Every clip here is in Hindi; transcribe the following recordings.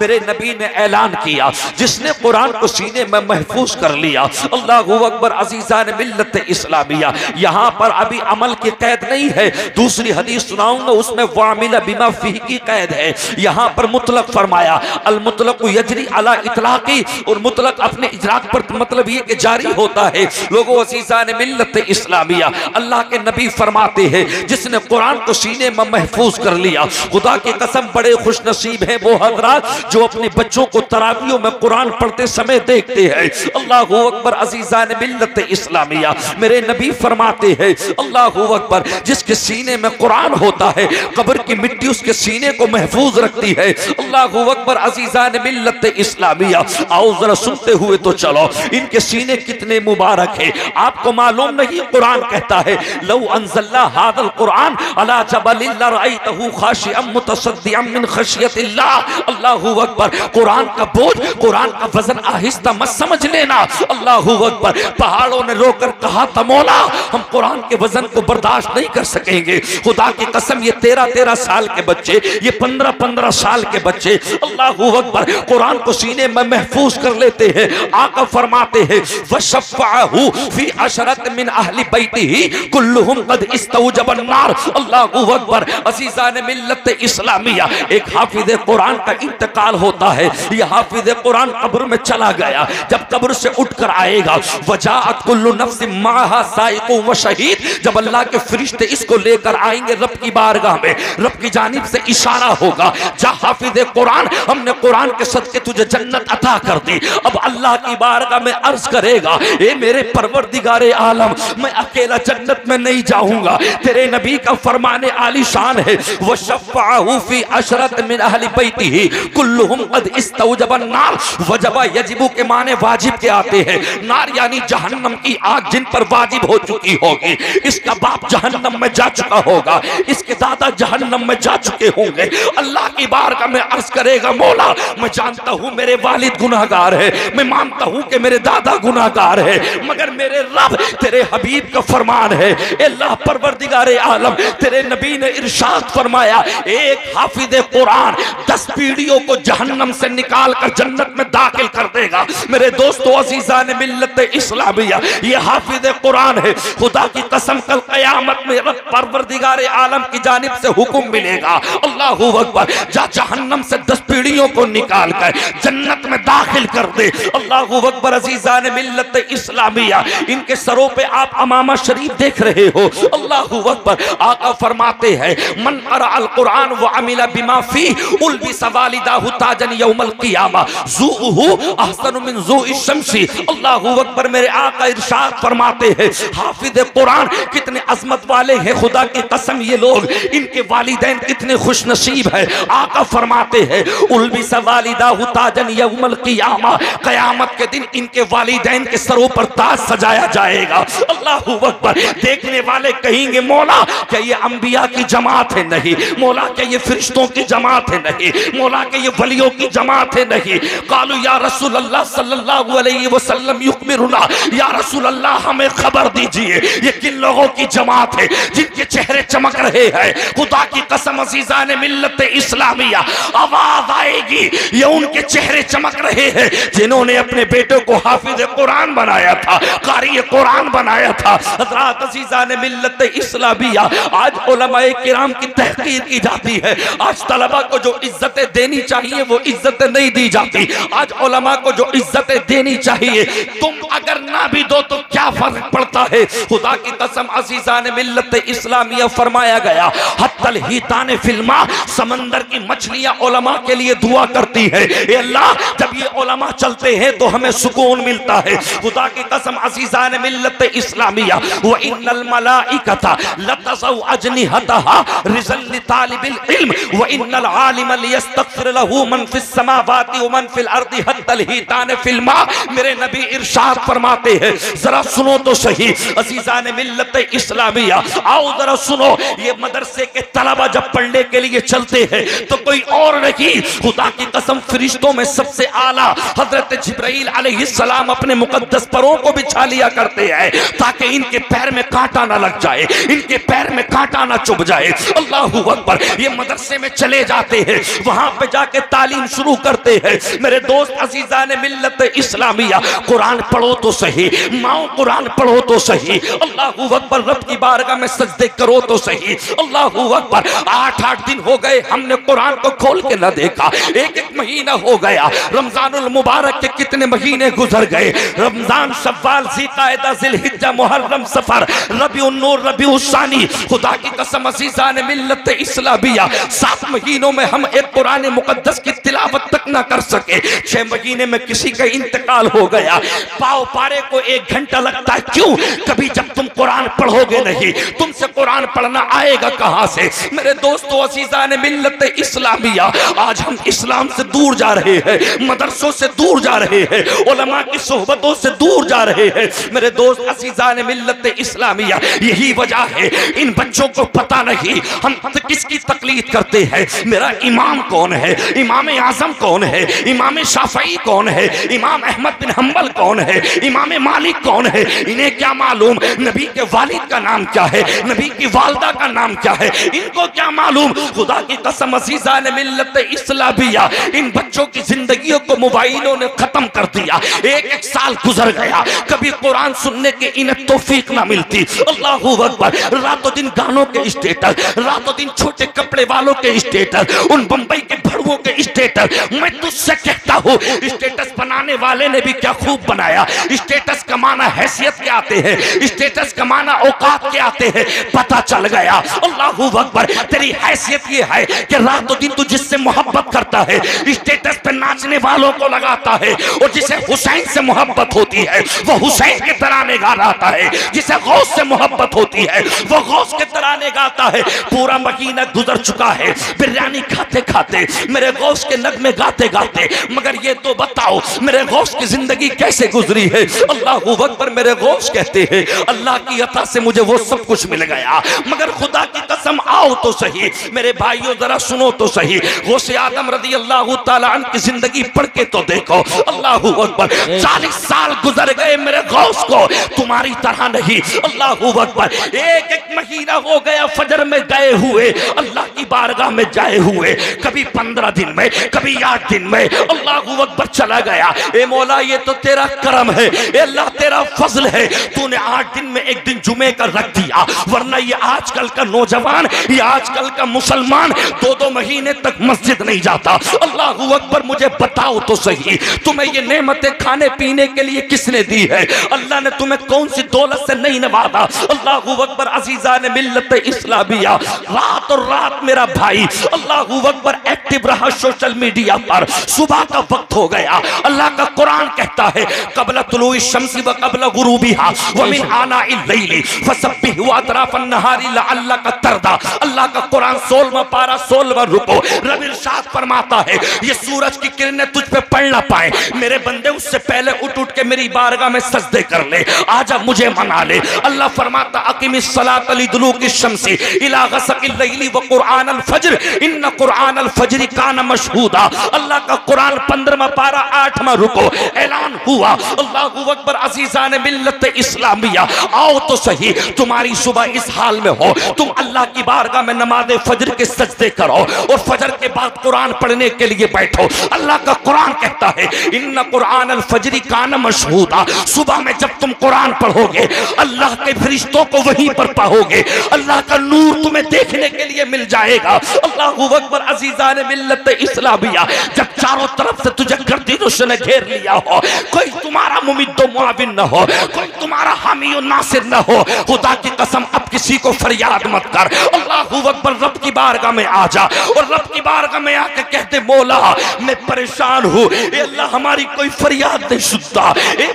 मेरे नबी ने ऐलान किया, जिसने कुरान को सीने में महफूज कर लिया, अल्लाहू अकबर अज़ीज़ान मिल्लत इस्लामिया, यहाँ पर अभी अमल की कैद नहीं है, दूसरी हदीस सुनाऊंगा उसमें वामिल बिमा फीह की कैद है। यहाँ पर मुतलक फरमाया, अल मुतलक यजरी अला इतलाकी, और मुतलक अपने इजराक पर मतलब ये कि जारी होता है। लोगों अज़ीज़ान मिल्लत इस्लामिया, अल्लाह के नबी फरमाते हैं, जिसने कुरान को सीने में महफूज कर लिया, खुदा की कसम बड़े खुश नसीब हैं वो हजरात जो अपने बच्चों को तरावियों में कुरान पढ़ते समय देखते हैं। अल्लाहू अकबर अज़ीज़ान मिल्लत इस्लामिया, मेरे नबी फरमाते हैं, अल्लाहू अकबर, जिसके सीने में कुरान होता है कब्र की मिट्टी उसके सीने को महफूज रखती है। अल्लाहू अकबर अज़ीज़ान मिल्लत इस्लामिया, आओ जरा सुनते हुए तो चलो, इनके सीने कितने मुबारक है। आपको मालूम नहीं, कुरान कहता है, लौ अंज़लना हाज़ल कुरान अला जबलिन लरअयतहू खाशिअम मुतसद्दिअम मिन खशियतिल्लाह। अल्लाहू अकबर, कुरान का बोझ, कुरान का वजन आहिस्ता मत समझ लेना। अल्लाहू अकबर, पहाड़ों ने रोकर कहा था, मौला हम कुरान के वजन को बर्दाश्त नहीं कर सकेंगे। खुदा की कसम, ये 13-13 साल के बच्चे, ये 15-15 साल के बच्चे, अल्लाहू अकबर, कुरान को सीने में महफूज कर लेते हैं। आका फरमाते हैं, वशफ़अहू फी अशरत मिन अहली बैतिही कुल्लुहुम कद इस्तौजबन नार। अल्लाहू अकबर अज़ीज़ान मिल्लत इस्लामिया, एक हाफिज़ कुरान का इंतकाल होता है। यह हाफिज़ कुरान कब्र में चला गया, जब कब्र से उठकर आएगा, वजाअत कुल्लु नफ्सिन माहा साइक़ुन व शहीद, जब अल्लाह के फरिश्ते इसको लेकर आएंगे रब की बारगाह में, रब की जानिब से इशारा होगा, जा हाफिज़ कुरान, हमने कुरान के सदके तुझे जन्नत अता कर दी। अब अल्लाह की बारगाह में अर्ज करेगा, ए मेरे परवरदिगारे आलम, मैं अकेला जन्नत में नहीं जाऊंगा, तेरे नबी का फरमाने आलीशान है, वशफ़अहू फी अशरत मिन अहली बैतिही कुल्लुहुम कद इस्तौजबन नार। वजबा यजिबु के माने वाजिब के आते हैं, नार यानी जहन्नम की आग जिन पर वाजिब हो चुकी होगी। इसका बाप जहन्नम में जा चुका होगा, इसके दादा जहन्नम में जा चुके होंगे। अल्लाह की बारगाह में अर्ज करेगा, मौला मैं जानता हूँ मेरे वालिद गुनाहगार है, मैं मानता हूँ कि मेरे दादा गुनाहगार है, मगर मेरे रब तेरे हबीब का फरमान है, अल्लाह परवरदिगारे आलम, तेरे नबी ने इरशाद फरमाया, एक हाफिज़ कुरान 10 पीढ़ियों को जहन्नम से निकाल कर जन्नत में दाखिल कर देगा। मेरे दोस्तों अज़ीज़ान मिल्लत इस्लामिया, ये हाफिज़ कुरान है। खुदा की कसम, कल क़यामत में रब परवरदिगारे आलम की जानिब से हुक्म मिलेगा, अल्लाहू अकबर, जा जहन्नम से 10 पीढ़ियों को निकाल कर जन्नत में दाखिल कर दे। अल्लाहू अकबर अज़ीज़ान मिल्लत इस्लामिया, इनके सरों पे आप अमामा शरीफ देख रहे हो। अल्लाहू अकबर, आका फरमाते हैं, मन क़रा अल कुरान व अमिला बिमा फी उल्बिसा वालिदाहु ताजन यौमल क़ियामा ज़ूहु अहसनु मिन ज़ूइ शम्सी। अल्लाहू अकबर, मेरे आका इरशाद फरमाते हैं, हाफिज़ कुरान कितने अज़मत वाले हैं, खुदा की कसम ये लोग, इनके वालिदैन कितने खुश नसीब है। आका फरमाते हैं, उल्बिसा वालिदाहु ताजन यौमल क़ियामा, क़यामत के दिन इनके वालिदैन के सरों पर ताज सजाया जाएगा। अल्लाहू अकबर, देखने वाले कहेंगे, मौला क्या ये अंबिया की जमात है? नहीं। मौला क्या ये फरिश्तों की जमात है? नहीं। मौला क्या ये वलियों की जमात है? नहीं। कालू या रसूल अल्लाह सल्लल्लाहु अलैहि वसल्लम युखबिरुना, या रसूल अल्लाह हमें खबर दीजिए ये किन लोगों की जमात है जिनके चेहरे चमक रहे हैं। खुदा की कसम अज़ीज़ान मिल्लत इस्लामिया, आवाज आएगी, ये उनके चेहरे चमक रहे हैं जिन्होंने अपने बेटों को हाफिज़ कुरान बनाया था, कारी कुरान बनाया था। हज़रात अज़ीज़ान मिल्लत इस्लामिया, आज उलमाए किराम की तहकीर की जाती है, आज तलबा को जो इज्जतें देनी चाहिए वो इज्जतें नहीं दी जाती, आज उलमा को जो इज्जतें देनी चाहिए तुम अगर ना भी दो तो क्या फर्क पड़ता है। खुदा की कसम अज़ीज़ान मिल्लत इस्लामिया, फरमाया गया, हत्तल हिताने फिल्मा, समंदर की मछलियां उलमा के लिए दुआ करती है, ए अल्लाह जब ये उलमा चलते हैं तो हमें सुकून मिलता है। खुदा की कसम अज़ीज़ान मिल्लत इस्लामिया, व इन्नल मलाइकता लतज़उ अजनिहतहा रिज़ल लितालिबिल इल्म व इन्नल आलिम लियस्तग़फिर लहू मन फिस समावाति व मन फिल अर्दि हत्तल हिताने फिल्मा। मेरे नबी इरशाद फरमाते हैं, जरा सुनो तो सही अज़ीज़ान मिल्लत इस्लामिया, आओ जरा सुनो, ये मदरसे के तलबा जब पढ़ने के लिए चलते हैं तो कोई और नहीं, खुदा की कसम फरिश्तों में सबसे आला हजरत जिब्राइल अलैहिस्सलाम अपने मुकद्दस परों को बिछा लिया करते हैं ताकि इनके पैर में कांटा ना लग जाए, इनके पैर में कांटा ना चुभ जाए। अल्लाहू अकबर, ये मदरसे में चले जाते हैं, वहां पे जाके तालीम शुरू करते हैं। मेरे दोस्त अजीजान मिल्लत इस्लामिया, कुरान पढ़ो तो सही, माओ कुरान पढ़ो तो सही, अल्लाहू अकबर, रब की बारगाह में सजदे करो तो सही, अल्लाहू अकबर। 8-8 दिन हो गए हमने कुरान को खोल के न देखा, एक महीना हो गया। रमजानुल मुबारक के कितने महीने गुजर गए, रमजान, शव्वाल, ज़िलक़ाइदा, ज़िलहिज्जा, मुहर्रम, सफर, रबीउन नूर, रबीउल सानी। खुदा की कसम अज़ीज़ान मिल्लत इस्लामिया, 7 महीनों में हम एक कुरान मुक़द्दस की तिलावत तक ना कर सके। 6 महीने में किसी का इंतकाल हो गया। पाव पारे को 1 घंटा लगता है, क्यों? कभी जब तुम कुरान पढ़ोगे नहीं, तुमसे कुरान पढ़ना आएगा कहां से? मेरे दोस्तों अज़ीज़ान मिल्लत इस्लामिया, आज हम इस्लाम से दूर जा रहे हैं, मदरसों से दूर जा रहे हैं, उलमा की सोहबतों से दूर जा रहे हैं। मेरे दोस्त अज़ीज़ान मिल्लत इस्लामिया, यही वजह है इन बच्चों को पता नहीं हम किसकी तकलीद करते हैं। मेरा इमाम कौन है, इमाम आज़म कौन है, इमाम शाफ़ई कौन है, इमाम अहमद बिन हम्बल कौन है, इमाम मालिक कौन है? इन्हें क्या मालूम नबी के वालिद का नाम क्या है, नबी की वालदा का नाम क्या है? इनको क्या मालूम? खुदा की कसम अज़ीज़ान मिल्लत इस्लामिया, इन बच्चों की जिंदगियों को मोबाइलों ने खत्म कर दिया। एक साल गुजर गया, कभी कुरान सुनने के इन्हें तौफीक ना मिलती। अल्लाहू अकबर, रातों दिन गानों के स्टेटस, रातों दिन छोटे कपड़े वालों के स्टेटस, उन बंबई के भड़ुओं के स्टेटस। मैं तुझसे कहता हूँ, स्टेटस बनाने वाले ने भी क्या खूब बनाया। स्टेटस कमाना हैसियत के आते हैं, स्टेटस कमाना औकात के आते हैं। पता चल गया अल्लाहू अकबर, तेरी हैसियत ये है कि रातों दिन तू जिससे मोहब्बत करता है स्टेटस पे नाचने वालों को लगाता है, और जिसे हुसैन से मोहब्बत होती है वो हुसैन के तराने गा रहा है, जिसे गौस से मोहब्बत होती है वो गौस के तराने गाता है। पूरा महीना गुजर चुका है बिरयानी खाते खाते, मेरे गौस के नगमे गाते गाते, मगर ये तो बताओ मेरे गौस की जिंदगी कैसे गुजरी है। अल्लाहू अकबर, मेरे गौस कहते हैं अल्लाह की अता से मुझे वो सब कुछ मिल गया, मगर खुदा की कसम आओ तो सही मेरे भाइयों, जरा सुनो तो सही। गौसे आदम रज़ी अल्लाह तआला अन्हु की जिंदगी पढ़ के तो देखो। अल्लाहू अकबर, 40 साल गुजर गए मेरे गौस को तुम्हारी तरह नहीं। अल्लाहू अकबर, एक महीना हो गया फजर में गए हुए, अल्लाह की बारगाह में जाए हुए, कभी 15 दिन में, कभी 8 दिन में। अल्लाहू अकबर चला गया। ए मौला, ये तो तेरा करम है, ए अल्लाह तेरा फजल है, तूने 8 दिन में एक दिन जुमे का रख दिया, वरना ये आजकल का नौजवान, ये आजकल का मुसलमान 2-2 महीने तक मस्जिद नहीं जाता। अल्लाहू अकबर, मुझे बताओ तो सही, तुम्हें ये नेमतें खाने पीने के लिए किसने दी है? अल्लाह ने तुम्हें कौन सी दौलत से नहीं नवाजा? अल्लाहू अकबर, अज़ीज़ान मिल्लत इस्लामिया, रात और रात मेरा भाई अल्लाहू अकबर एक्टिव रहा सोशल मीडिया पर। सुबह का वक्त हो गया, अल्लाह का कुरान कहता है क़ब्ल तुलूइ शम्सी व क़ब्ल गुरूबिहा व मिन आनाइल लैली फसब्बिहु अतराफन नहारी लअल्लका तर्दा। अल्लाह का कुरान 16वां पारा 16वां रुको, रब इरशाद फरमाता है ये सूरज की किरणें तुझ पे पड़ ना पाए, मेरे बंदे उससे पहले उठ उठ के मेरी बारगाह में सजदे कर ले, आजा मुझे मना ले। अल्लाह फरमाता अक़ीमिस सलात लिदुलूकी शम्सी इला गसक़िल लैली व क़ुरआनल फज्र इन्न क़ुरआनल फज्रि कान मशहूदा। अल्लाह का कुरान 15वां पारा 8वां रुको, ऐलान हुआ अल्लाहू अकबर, अज़ीज़ान मिल्लत इस्लामिया, आओ तो सही, तुम्हारी सुबह इस हाल में हो, तुम अल्लाह की बारगाह में नमाज़े फज्र के सजदे करो और फजर के बाद कुरान पढ़ने के लिए बैठो। अल्लाह का कुरान कहता है इन्न क़ुरआनल फज्रि कान मशहूदा, सुबह में जब तुम कुरान पढ़ोगे अल्लाह के फरिश्तों को वहीं पर पाओगे, अल्लाह का नूर तुम्हें देखने के लिए मिल जाएगा। अल्लाहू अकबर, अज़ीज़ान मिल्लत इस्लामिया, जब चारों तरफ से तुझे गर्दिशों ने घेर लिया हो, कोई तुम्हारा मुमिद्दो मुआविन न हो, कोई तुम्हारा हामी और नासिर न हो, खुदा की कसम अब किसी को फरियाद मत कर। अल्लाहू अकबर, रब की बारगाह में आ जा और रब की बारगाह में आके कहते मौला मैं परेशान हूँ, अल्लाह हमारी कोई फरियाद नहीं सुनता,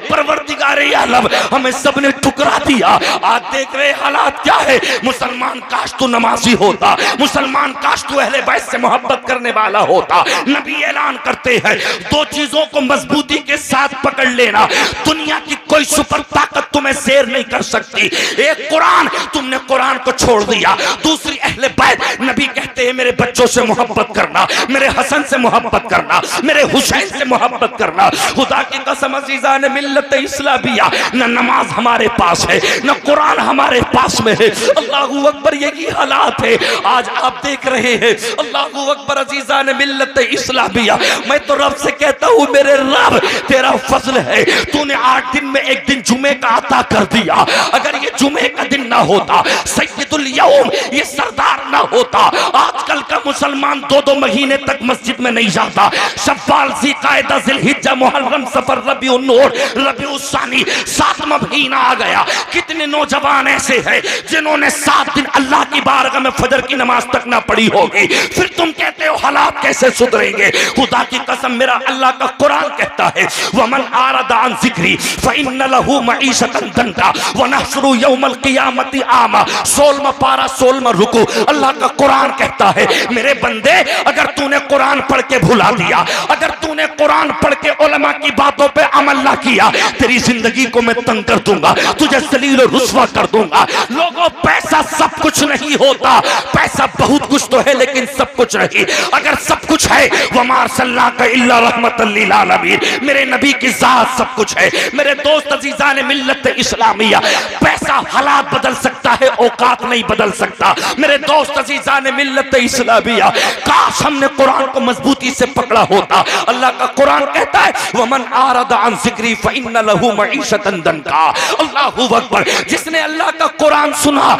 परवरदिगारे आलम हमें सबने ठुकरा दिया। आज देख रहे हालात क्या है। मुसलमान काश तू नमाजी होता, मुसलमान काश तू अहले बैत से मोहब्बत करने वाला होता। नबी ऐलान करते हैं 2 चीजों को मजबूती के साथ पकड़ लेना, दुनिया की कोई सुपर ताकत तुम्हें शेर नहीं कर सकती। एक कुरान, तुमने कुरान को छोड़ दिया, दूसरी दूसरी अहले बैत, नबी कहते हैं मेरे बच्चों से मोहब्बत करना, मेरे हसन से मोहब्बत करना, मेरे हुसैन से मोहब्बत करना। खुदा की कसम अज़ीज़ान मिल्लत इस्लामिया, न नमाज हमारे पास है, न कुरान हमारे पास में है। अल्लाहू अकबर, यही हालात है आज आप देख रहे हैं। अल्लाहू अकबर अज़ीज़ान मिल्लत इस्लामिया, मैं तो रब से कहता हूँ मेरे रब तेरा फजल है, तूने 8 दिन में एक दिन जुमे का अता कर दिया। अगर ये जुमे का दिन ना होता, सय्यदुल यौम, ये सरदार ना होता, आजकल का मुसलमान 2-2 महीने तक मस्जिद में नहीं जाता। शव्वाल, ज़िलक़ादा, ज़िलहिज्जा, मुहर्रम, सफर, रबीउन नूर, रबीउल सानी, 7वां महीना आ गया। कितने नौजवान ऐसे हैं जिन्होंने 7 दिन अल्लाह की बारगाह में फजर की नमाज तक ना पढ़ी होगी। फिर तुम कहते हो हालात कैसे सुधरेंगे? खुदा की कसम मेरा अल्लाह का कुरान कहता है, वमन आरदा अन ज़िक्री फ़इन्न लहू मईशतन दंका व नहशुरु यौमल क़ियामति आमा। 16वां पारा 16वां रुकू, अल्लाह का कुरान कहता है मेरे बंदे, अगर तूने कुरान पढ़ के भुला दिया, अगर तूने कुरान पढ़ के उलमा की बातों पे अमल ना किया, तेरी जिंदगी को मैं तंग कर दूंगा, तुझे जलील और रुस्वा कर दूंगा। लोगों, पैसा सब कुछ नहीं होता, पैसा बहुत कुछ तो है लेकिन सब कुछ नहीं। अगर सब कुछ है, वमा अर्सलनाका इल्ला रहमतल लिल आलमीन, मेरे नबी की जात सब कुछ है। मेरे दोस्त अज़ीज़ान मिल्लत इस्लामिया, पैसा हालात बदल सकता है, औकात नहीं बदल सकता। मेरे दोस्त अज़ीज़ान मिल्लत इस्लामिया, काश हमने कुरान को मजबूती से पकड़ा होता। अल्लाह का कुरान कहता है वमन आरदा अन ज़िक्री फ़इन्न लहू मईशतन दंका। अल्लाहू अकबर, जिसने अल्लाह का कुरान सुना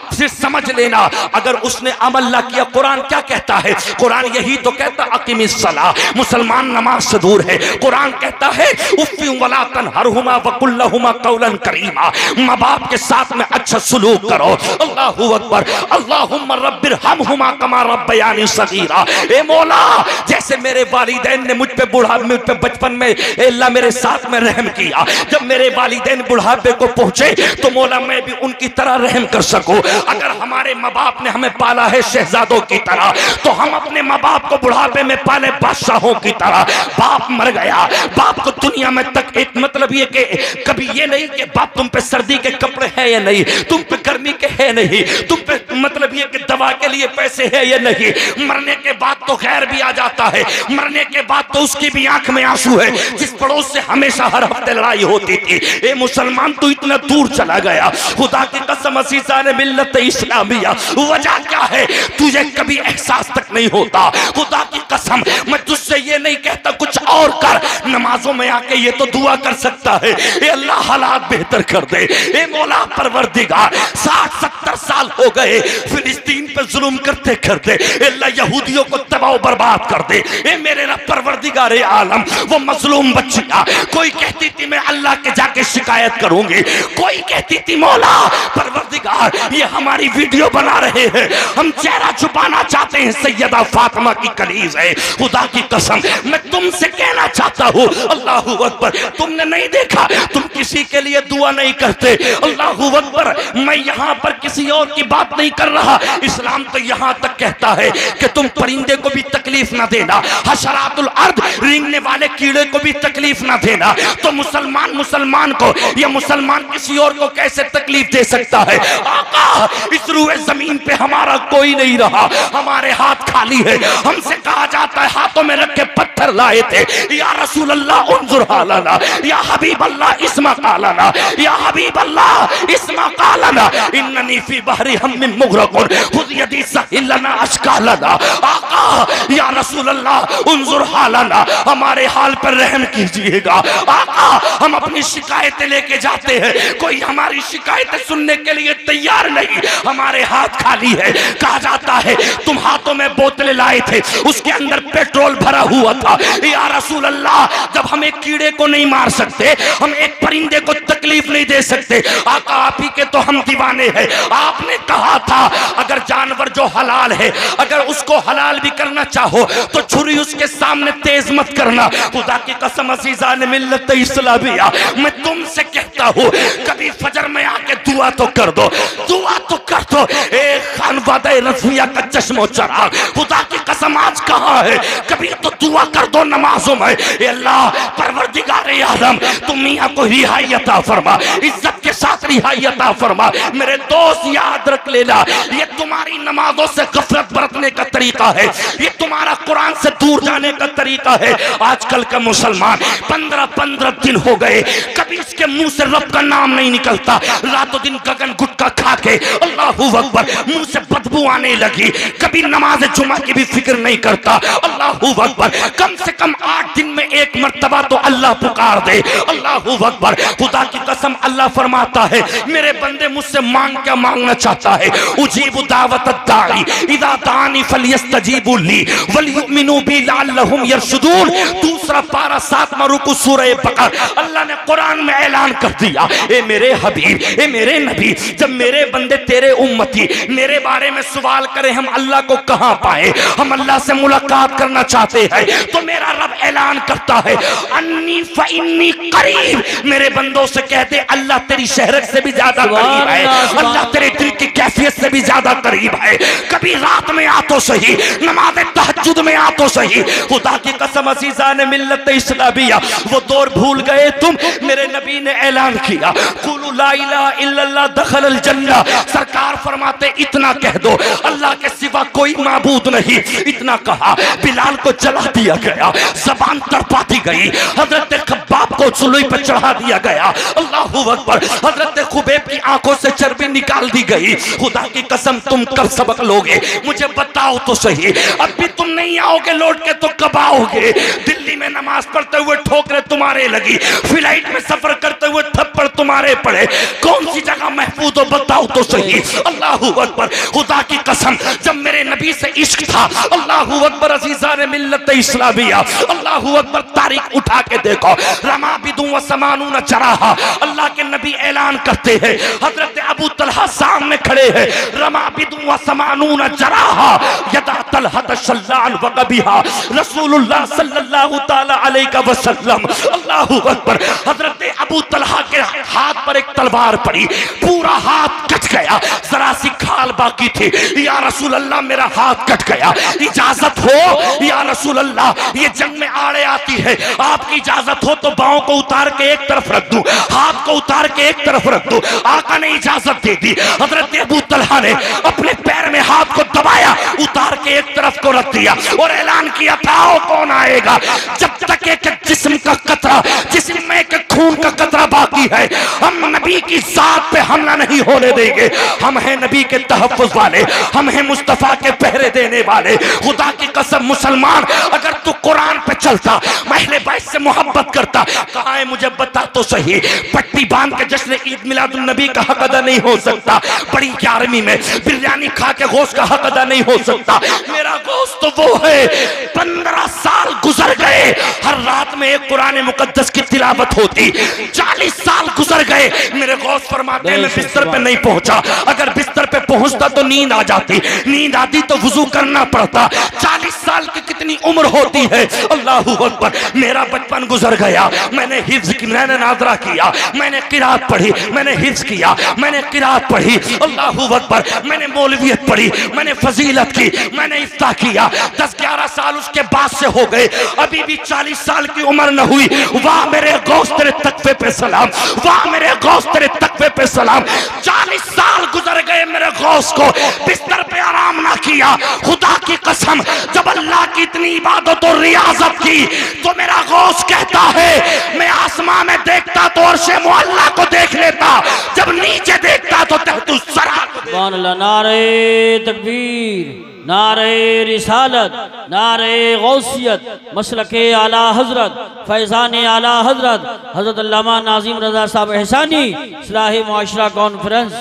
फिर समझ लेना, अगर उसने अमल ना किया। कुरान क्या कहता है? कुरान यही तो कहता अकीमिस सलाह, मुसलमान नमाज से दूर है। कुरान कहता है उफ़्फ़ि वला तनहरहुमा वक़ुल लहुमा क़ौलन करीमा, माँ बाप के साथ में अच्छा सुलूक करो। अल्लाहू अकबर, अल्लाहुम्मा रब्बिरहमहुमा कमा रब्बयानी सगीरा। ए मौला, जैसे मेरे वालिदैन ने मुझ पे बचपन में अल्लाह मेरे साथ में रहम किया, जब मेरे वालिदैन बुढ़ापे को पहुंचे तो मौला मैं भी उनकी तरह रहम कर सकूं। अगर हमारे माँ बाप ने हमें पाला है शहजादों की तरह, तो हम अपने माँ बाप को बुढ़ापे में पाले बादशाहों की तरह। बाप मर गया, बाप को दुनिया में तक एक मतलब ये कि कभी ये नहीं कि बाप तुम पे सर्दी के कपड़े हैं या नहीं, तुम पे गर्मी के है नहीं, तुम पे मतलब ये कि दवा के लिए पैसे है या नहीं। मरने के बाद तो खैर भी आ जाता है, मरने के बाद तो उसकी भी आंख में आंसू है। जिस पड़ोस से हमेशा हर हफ्ते लड़ाई होती थी, ए मुसलमान तू इतना दूर चला गया। खुदा की कसम अज़ीज़ान मिल्लत इस्लामिया, वजह क्या है तुझे कभी एहसास तक नहीं होता। खुदा की कसम मैं तुझसे ये नहीं कहता कुछ और कर, नमाजों में आके ये तो दुआ कर सकता है, ए अल्लाह हालात बेहतर कर दे। ए मौला परवरदिगार, 60-70 साल हो गए फिलिस्तीन पे जुल्म करते करते, अल्लाह यहूदियों को तबाह बर्बाद कर दे। ए मेरे रब परवरदिगार ए आलम, वो मजलूम बच्चियां, कोई कहती थी मैं अल्लाह के जाके शिकायत करूंगी, कोई कहती थी मौला परवरदिगार ये हमारी वीडियो बना रहे हैं, हम चेहरा छुपाना चाहते हैं, सैयदा फातिमा की कलीज है। खुदा की कसम मैं तुमसे कहना चाहता हूँ, अल्लाहू अकबर, तुमने नहीं देखा तुम किसी के लिए दुआ नहीं करते। अल्लाहू अकबर, मैं यहाँ पर किसी और की बात नहीं कर रहा, इस्लाम तो यहाँ तक कहता है कि तुम परिंदे को भी तकलीफ ना देना, हशरातुल अर्द, रेंगने वाले कीड़े को भी तकलीफ ना देना। तो मुसलमान को या मुसलमान किसी और को कैसे तकलीफ दे सकता है? आका, इस रूए जमीन पे हमारा कोई नहीं रहा, हमारे हाथ खाली है। हमसे कहा जाता है हाथों में रखे पत्थर लाए थे, या रसूल अल्लाह उन्जुर हालना, या हबीब अल्लाह इस्मा कालना, या हबीब अल्लाह इस्मा कालना, इन्ननी फी बहरी हम्मिन मुगरकुन खुद यदी सहिलना अशकालना। आका, या रसूल अल्लाह उन्जुर हालना, हमारे हाल पर रहम कीजिएगा। आका, हम अपनी शिकायतें लेके जाते हैं, कोई हमारी शिकायतें सुनने के लिए तैयार नहीं, हमारे हाथ खाली है। कहा जाता है तुम हाथों में बोतलें लाए थे, उसके अंदर पेट्रोल भरा हुआ था। या रसूल अल्लाह, जब हम एक कीड़े को नहीं मार सकते, हम एक परिंदे को तकलीफ नहीं दे सकते, आका आप ही के तो हम दीवाने हैं। आपने कहा था अगर जानवर जो हलाल है, अगर उसको हलाल भी करना चाहो तो छुरी उसके सामने तेज मत करना। खुदा की कसम अज़ीज़ान मिल्लत इस्लामिया, मैं तुमसे कहता हूँ कभी फजर में आके दुआ तो कर दो, दुआ तो कर दो। एक खानवादे रज़िया का चश्मो चराग, खुदा की कसम आज कहाँ है? कभी तो दुआ कर दो नमाजों में, अल्लाह परवरदिगार आलम तुम मियां को रिहाई अता फरमा, इज्जत के साथ रिहाई अता फरमा। मेरे दोस्त याद रख लेना, ये तुम्हारी नमाजों से गफलत बरतने का तरीका है, ये तुम्हारा कुरान से दूर जाने का तरीका है। आजकल का मुसलमान 15-15 दिन हो गए कभी इसके मुंह से रब का नाम नहीं निकलता, रातों दिन गगन गुटका खा के अल्लाहू अकबर मुंह से बदबू आने लगी, कभी नमाज जुमा की भी फिक्र नहीं करता। अल्लाहू अकबर कम से कम 8 दिन में एक मर्तबा तो अल्लाह पुकार दे। अल्लाहू अकबर खुदा की कसम अल्लाह फरमाता है मेरे बंदे मुझसे मांग क्या मांगना चाहता है, उजीबु दावत दाई इदा दानी फलियस्तजीबु ली वलियुमिनु बी लअल्लहुम यरशुदून। दूसरा पारा 7वां रुकू सूरह बकर। अल्लाह ने कुरान में ऐलान कर दिया, ए मेरे हबीब, ए मेरे नबी, जब मेरे बंदे तेरे उम्मती मेरे बारे में सवाल करें हम अल्लाह को कहां पाए, हम अल्लाह से मुलाकात करना चाहते हैं, तो मेरा रब ऐलान करता है अन्नी फइन्नी करीब। मेरे बंदों से कहते अल्लाह तेरी शहरत से भी ज्यादा करीब है, अल्लाह तेरे दिल की कैफियत से भी ज्यादा करीब है। कभी रात में आ तो सही, नमाज़ तहज्जुद में आ तो सही। खुदा की कसम अज़ीज़ान मिल्लत इस्लामिया वो दौर भूल गए तुम। मेरे नबी ने ऐलान किया कुलू ला इलाहा इल्लल्लाह दखलल जन्नह। सरकार फरमाते इतना कह दो अल्लाह के सिवा कोई माबूद नहीं। इतना कहा बिलाल को जला दिया गया, ज़बान तड़पाती गई, हजरत खब्बाब को सुलूई पर चढ़ा दिया गया। अल्लाहू अकबर, हजरत खुबैब की आंखों से चर्बी निकाल दी गई। खुदा की कसम तुम कब सबक लोगे मुझे बताओ तो सही। अब भी तुम नहीं आओगे लौट के तो कब आओगे? दिल्ली में नमाज पढ़ते हुए ठोकरें तुम्हारे लगी, फ्लाइट में सफर करते हुए थप्पड़ तुम्हारे पड़े, कौन सी जगह महफूज हो बताओ तो सही। अल्लाहू अकबर, खुदा की कसम जब मेरे नबी से इश्क था, अल्लाहू अकबर अज़ीज़ान मिल्लत इस्लामिया, अल्लाहू अकबर तारीख उठा के देखो, रमा बिदु व समानून जराहा। अल्लाह के नबी ऐलान करते हैं, हजरत अबू तलहा सामने खड़े हैं, रमा बिदु व समानून जराहा यदा तलहत शल्लान व कबिहा रसूलुल्लाह सल्लल्लाहु तआला अलैहि वसल्लम। अल्लाहू अकबर, हजरत अबू तलहा के हाथ पर एक तलवार पड़ी, पूरा हाथ कट गया, जरा सी खाल बाकी थी। या रसूल अल्लाह मेरा हाथ कट गया, इजाजत हो या रसूल अल्लाह, ये जंग में आड़े आती है, आपकी इजाजत हो तो बाहों को उतार के एक तरफ रख दूं, हाथ को उतार के एक तरफ रख दूं। आका ने इजाजत दे दी। हजरत अबू तलहा ने अपने पैर में हाथ को दबाया, उतार के एक तरफ को रख दिया और ऐलान किया था आओ कौन आएगा। जब तक एक जिस्म का कतरा, जिस्म में एक खून का कतरा बाकी है, हम नबी की जात पे हमला नहीं होने देंगे। हम हैं नबी के तहफ्फुज़ वाले, हम हैं मुस्तफा के पहरे देने वाले। खुदा की कसम मुसलमान, अगर तू कुरान पे चलता, महले बैत से मोहब्बत करता, कहाँ है मुझे बता तो सही। पट्टी बांध के जश्न ईद मिलादुन नबी का हक अदा नहीं हो सकता, बड़ी 11वीं में बिरयानी खा के गोश्त का हक अदा नहीं हो सकता। मेरा गोश्त तो वो है, 15 साल गुजर गए, हर रात में एक कुरान मुकद्दस की तिलावत होती। 40 साल गुजर गए, मेरे गोश्त फरमाते हैं मैं बिस्तर पे नहीं पहुंचा, अगर बिस्तर पे पहुंचता तो नींद आ जाती, नींद आती तो वुजू करना पड़ता। 40 साल की कितनी उम्र होती है। अल्लाहू अकबर, मेरा बचपन गुजर गया, मैंने हिफ्ज की, मैंने नादरा किया, मैंने किरात पढ़ी, मैंने हिफ्ज किया, मैंने किरात पढ़ी। अल्लाहू अकबर, मैंने मौलवियत पढ़ी, मैंने फजीलत की, मैंने इफ्ता किया। 10-11 साल उसके बाद से हो गए, अभी भी 40 साल की उम्र न हुई। वाह मेरे गौस तेरे तकवे पे सलाम, वाह मेरे गौस तेरे तकवे पे सलाम। 40 साल गुजर गए, मेरे गौस को बिस्तर पे आराम ना किया। खुदा की कसम जब अल्लाह की इतनी इबादत और रियाजत की तो मेरा गौस कहता है मैं आसमां में देखता तो अर्शे मुअल्ला को देख लेता, जब नीचे देखता तो तहतुस सरा। सुभान अल्लाह, नारे तकबीर, नारे रिसालत, नारे गौसियत, मसलके आला हजरत, फैज़ान आला हजरत हजरत अल्लामा नाज़िम रज़ा साहब एहसानी, इस्लाही मुआशरा कॉन्फ्रेंस।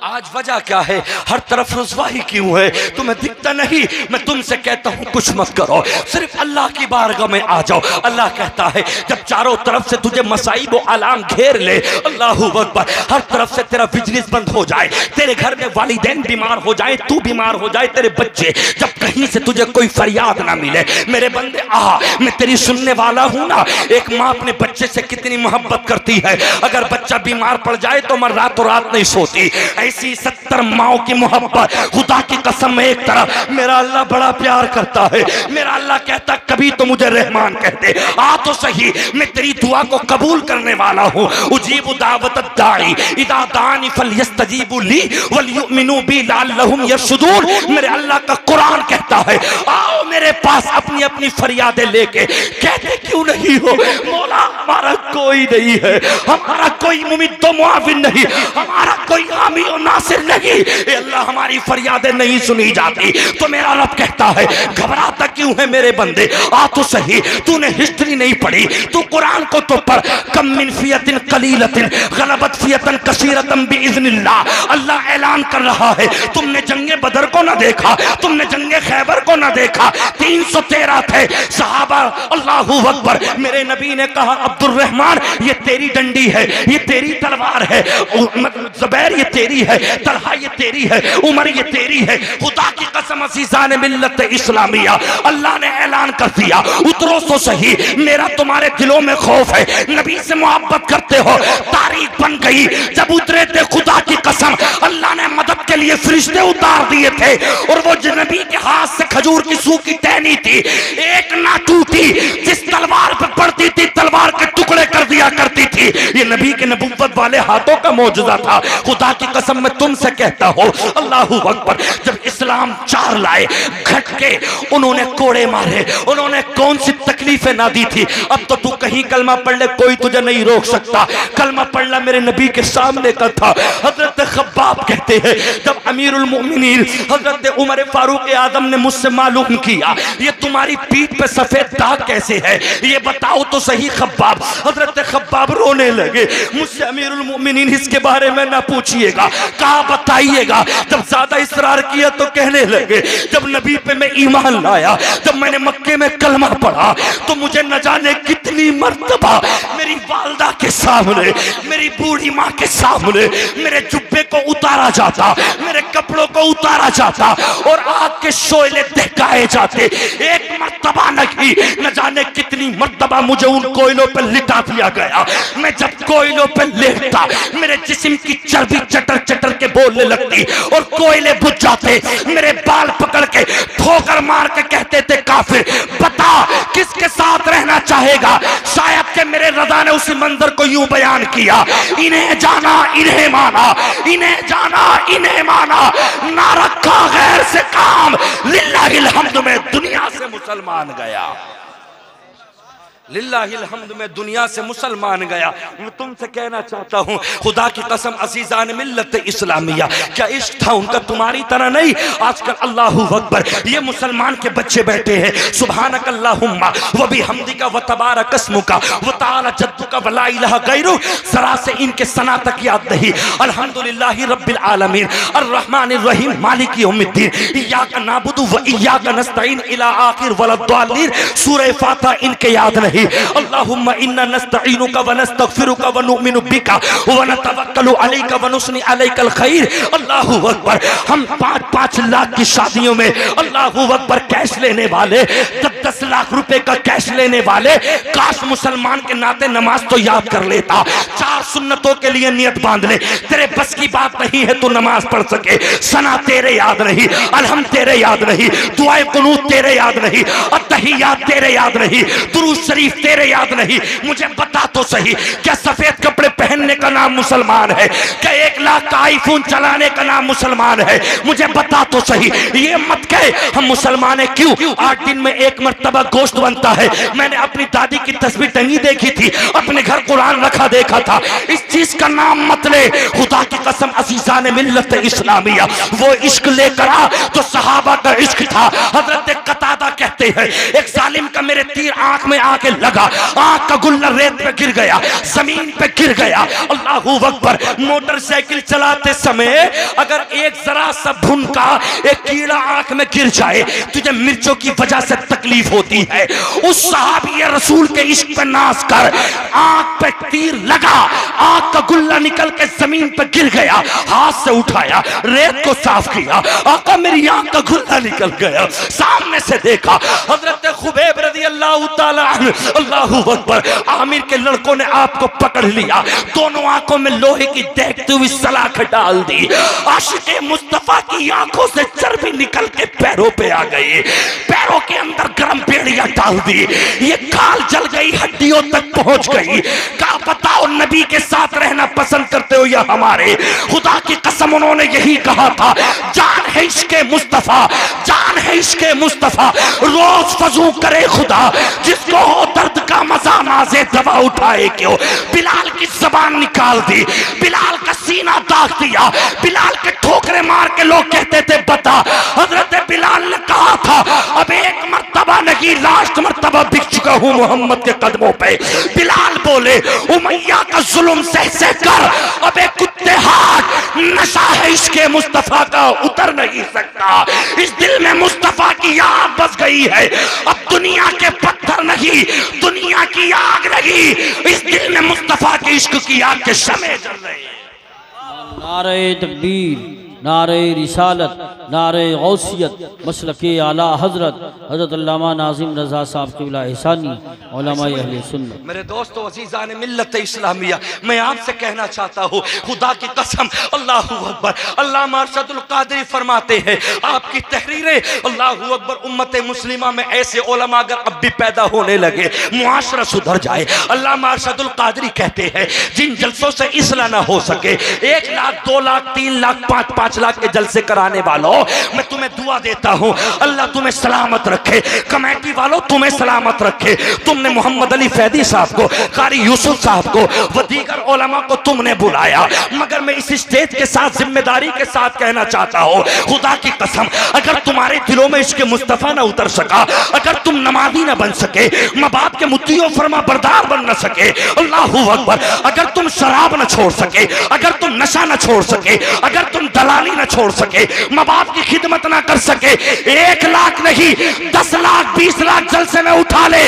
आज वजह क्या है, हर तरफ रुसवाई क्यों है? तुम्हें दिखता नहीं? मैं तुमसे कहता हूँ कुछ मत करो, सिर्फ अल्लाह की बारगाह में आ जाओ। अल्लाह कहता है जब चारों तरफ से तुझे मसाइब व आलाम घेर ले, अल्लाहू अकबर, हर तरफ से तेरा बिजनेस बंद हो जाए, तेरे घर में वालिदैन बीमार हो जाए, तू बीमार हो जाए, तेरे बच्चे, जब कहीं से तुझे कोई फरियाद ना मिले, मेरे बंदे आ, मैं तेरी सुनने वाला हूँ ना। एक माँ अपने बच्चे से कितनी मोहब्बत करती है, अगर बच्चा बीमार पड़ जाए तो मैं रातों रात नहीं सोती। ऐसी 70 माओ की मोहब्बत। खुदा की कसम, एक तरफ मेरा अल्लाह बड़ा प्यार करता है, मेरा अल्लाह कहता कभी तो मुझे रहमान कह दे, आ तो सही, मैं तेरी दुआ को कबूल करने वाला हूँ। उजीबु दावत दाई इदा दानी फलयस्तजीबु ली वलयुमिनु बी लअल्लहुम यरशुदून। मेरे अल्लाह का कुरान कहता है, आओ मेरे पास अपनी अपनी फरियादें लेके। कहते क्यों नहीं हो? मौला हमारा कोई नहीं है, हमारा कोई मुमिद्दो मुआविन नहीं, हमारा कोई हामी और नासिर नहीं। ए अल्लाह, हमारी फरियादें नहीं सुनी जाती। तो मेरा रब कहता है, घबराता क्यों है मेरे बंदे? आ तो सही, तूने हिस्ट्री नहीं पढ़ी, तू कुरान को तो पढ़। कम मिन फियतिन कलीलतिन गलबत फियतन कसीरतन बिइज़्निल्लाह। अल्लाह ऐलान कर रहा है, तुमने जंगे बदर को ना देखा, तुमने जंगे खैबर को ना देखा, 313 थे सहाबा। अल्लाहू अकबर। मेरे नबी ने कहा, अब्दुर्रहमान ये तेरी डंडी है, ये तेरी तलवार है, ज़ुबैर ये तेरी है, तलहा ये तेरी है, उमर ये तेरी है। खुदा की कसम अज़ीज़ान मिल्लत इस्लामिया, अल्लाह ने ऐलान कर दिया, उतरो तो सही, मेरा तुम्हारे दिलों में खौफ है, नबी से मोहब्बत करते हो। तारीख बन गई, जब उतरे थे खुदा की कसम, अल्लाह ने मदद के लिए फरिश्ते उतार दिए थे, और वो नबी के हाथ से खजूर की सूखी टहनी थी, एक ना टूटी, जिस तलवार पर पड़ती थी तलवार के टुकड़े कर दिया करती थी। ये नबी के नबुव्वत वाले हाथों का मौजूदा था। खुदा की कसम मैं तुमसे कहता हूँ, अल्लाहू अकबर। जब इस्लाम 4 लाए, घट के उन्होंने कोड़े मारे, उन्होंने कौन सी तकलीफें ना दी थी। अब तो तू कहीं कलमा पढ़ ले, कोई तुझे नहीं रोक सकता। कलमा पढ़ना मेरे नबी के सामने का था। हजरत खब्बाब कहते हैं, जब अमीरुल मोमिनीन हजरत उमर फारूक आजम ने मुझसे मालूम किया, ये तुम्हारी पीठ पे सफेद दाग कैसे है, ये बताओ तो सही खब्बाब। हजरत खब्बाब रोने लगे, मुझसे अमीरुल मोमिनीन इसके बारे में ना पूछिएगा, कहा बताइएगा। जब ज्यादा इसरार किया तो कहने लगे, जब नबी पे मैं ईमान लाया, जब मैंने मक्के में कलमा पढ़ा, तो मुझे न जाने कितनी मर्तबा मेरी वालदा के सामने, मेरी बूढ़ी माँ के सामने मेरे जुब्बे को उतारा जाता, मेरे कपड़ों को उतारा जाता, और आग के शोले दहकाए जाते। एक मर्तबा नहीं, न जाने कितनी मर्तबा मुझे उन कोयलों पर लिटा दिया गया। मैं जब कोयलों पर लेटता, मेरे जिस्म की चर्बी चटर चटर के बोलने लगती, और कोयले बुझ जाते। मेरे बाल पकड़ के ठोकर मार के कहते थे, काफिर बता किसके साथ रहना चाहेगा। शायद के मेरे रज़ा ने उसी मंजर को यूं बयान किया, इन्हें जाना इन्हें माना, इन्हें जाना इन्हें माना, ना रखा गैर से काम, लिल्लाहिल हम्द में दुनिया से मुसलमान गया। लिल्लाहिल हम्द में दुनिया से मुसलमान गया। मैं तुमसे कहना चाहता हूँ, खुदा की कसम अज़ीज़ान मिल्लत इस्लामिया, क्या इश्क था उनका तुम्हारी तरह नहीं। आजकल अल्लाहू अकबर, ये मुसलमान के बच्चे बैठे हैं, सुभानक अल्लाहुम्मा व बिहम्दिका व तबारक अस्मुका व तआला जद्दुका व ला इलाहा गैरुक। जरा से इनके सना तक याद नहीं। अल्हम्दुलिल्लाहि रब्बिल आलमीन अर्रहमानिर रहीम मालिक यौमिद्दीन इय्याका नअबुदु व इय्याका नस्तईन इला आखिर वलद्दालीन। सूरह फातिहा इनके याद नहीं। अल्लाहुम्मा इन्ना नस्तईनुका व नस्तगफिरुका व नुमिनु बिका व नतवक्कलु अलैका व नुस्नी अलैकल खैर। अल्लाहू अकबर। हम 5-5 लाख की शादियों में अल्लाहू अकबर कैश लेने वाले, 10-10 लाख रुपए का कैश लेने वाले, काश मुसलमान के नाते नमाज तो याद कर लेता। 4 सुन्नतों के लिए नियत बांध ले। तेरे बस की बात नहीं है तू नमाज पढ़ सके, सना तेरे याद नहीं, अलहम तेरे याद नहीं, दुआए कुनूत तेरे याद नहीं, अत्तहियात तेरे याद नहीं, दुरूद शरीफ तेरे याद नहीं। मुझे बता तो सही, क्या सफेद कपड़े पहनने का नाम मुसलमान है? क्या 1 लाख का आईफोन चलाने का नाम मुसलमान है? मुझे बता तो सही। ये मत कहे हम मुसलमान है। क्यों? 8 दिन में 1 मर्तबा गोश्त बनता है। मैंने अपनी दादी की तस्वीर टंगी देखी थी, अपने घर कुरान रखा देखा था। इस चीज का नाम मत ले। खुदा की कसम अज़ीज़ान मिल्लत इस्लामिया, वो इश्क लेकर आ तो सहाबा का इश्क था। हजरत कतादा कहते हैं, एक जालिम का मेरे तीर आंख में आके लगा, आंख का गुल्ला रेत पे गिर गया, जमीन पे गिर गया। अल्लाहू अकबर। मोटरसाइकिल चलाते समय अगर एक जरा सा भुनका, एक कीड़ा आंख में गिर जाए, तुझे मिर्चों की वजह से तकलीफ होती है। उस सहाबी रसूल के इश्क पे नाज कर, आंख पे तीर लगा, आंख का गुल्ला निकल के जमीन पे गिर गया, हाथ से उठाया, रेत को साफ किया, आका मेरी आंख का गुल्ला निकल गया। सामने से देखा देखा। हजरत खुबैब रज़ी अल्लाह ताला अन्हु, अल्लाहू अकबर, आमिर के लड़कों ने आपको पकड़ लिया, दोनों आंखों में लोहे की देखती हुई सलाख डाल दी। आशिक़े मुस्तफा की आंखों से चर्बी निकल के पैरों पे आ गई, पैरों के अंदर गर्म बेड़ियां डाल दी, ये खाल जल गई, हड्डियों तक पहुंच गई। कहा बताओ नबी के साथ रहना पसंद करते हो या हमारे? खुदा की कसम उन्होंने यही कहा था, जान है इश्क़े मुस्तफा, जान है इश्क़े मुस्तफा, रोज वजू करे खुदा, जिसको हो दर्द का मजा नाज़े दवा उठाए क्यों। बिलाल की जबान निकाल दी, बिलाल का सीना दाग दिया, बिलाल के ठोकरे मार के लोग कहते थे बता। हजरत बिलाल ने कहा था अब एक मर्तबा नहीं, लास्ट मर्तबा बिक चुका हूं मोहम्मद के कदमों पे। बिलाल बोले उमैया का जुल्म सह सह कर अब एक कुत्ते हाथ नशा है इश्क़े मुस्तफा का, उतर नहीं सकता। इस दिल में मुस्तफा की आग बस गई है, अब दुनिया के पत्थर नहीं, दुनिया की आग नहीं, इस दिल में मुस्तफा के इश्क की आग के शमे जल रहे हैं। नारे तकबीर, नारे रिसालत, नारे गौसियत, मसलके आला हजरत हजरत अल्लामा नाज़िम रज़ा साहब क़िबला एहसानी उलमा अहले सुन्नत। मेरे दोस्तों अज़ीज़ान मिल्लत इस्लामिया, मैं आपसे कहना चाहता हूँ खुदा की कसम, अल्लाहू अकबर, अल्लामा अरशदुल क़ादरी फरमाते हैं आपकी तहरीरें, अल्लाहू अकबर, उम्मत मुस्लिमा में ऐसे उलमा अगर अब भी पैदा होने लगे मुआशरा सुधर जाए। अल्लामा अरशदुल क़ादरी कहते हैं जिन जलसों से इसलाह ना हो सके, 1 लाख 2 लाख 3 लाख 5 लाख के जलसे कराने वालों, मैं तुम्हें दुआ देता हूं अल्लाह तुम्हें सलामत रखे, कमेटी वालों तुम्हें सलामत रखे। तुमने मोहम्मद अली फैदी साहब को, कारी यूसुफ साहब को, व दीगर उलमा को तुमने बुलाया, मगर मैं इस स्टेज के साथ जिम्मेदारी के साथ कहना चाहता हूं खुदा की कसम, अगर तुम्हारे दिलों में इश्क़े मुस्तफा ना उतर सका, अगर तुम नमाजी ना बन सके, माँ बाप के मुत्तियों फरमा बरदार बन न सके, अल्लाहू अकबर, अगर तुम शराब न छोड़ सके, अगर तुम नशा न छोड़ सके, अगर तुम दलाली न छोड़ सके, माँ बाप की खिदमत ना कर सके, 1 लाख नहीं 10 लाख 20 लाख जलसे में उठा ले,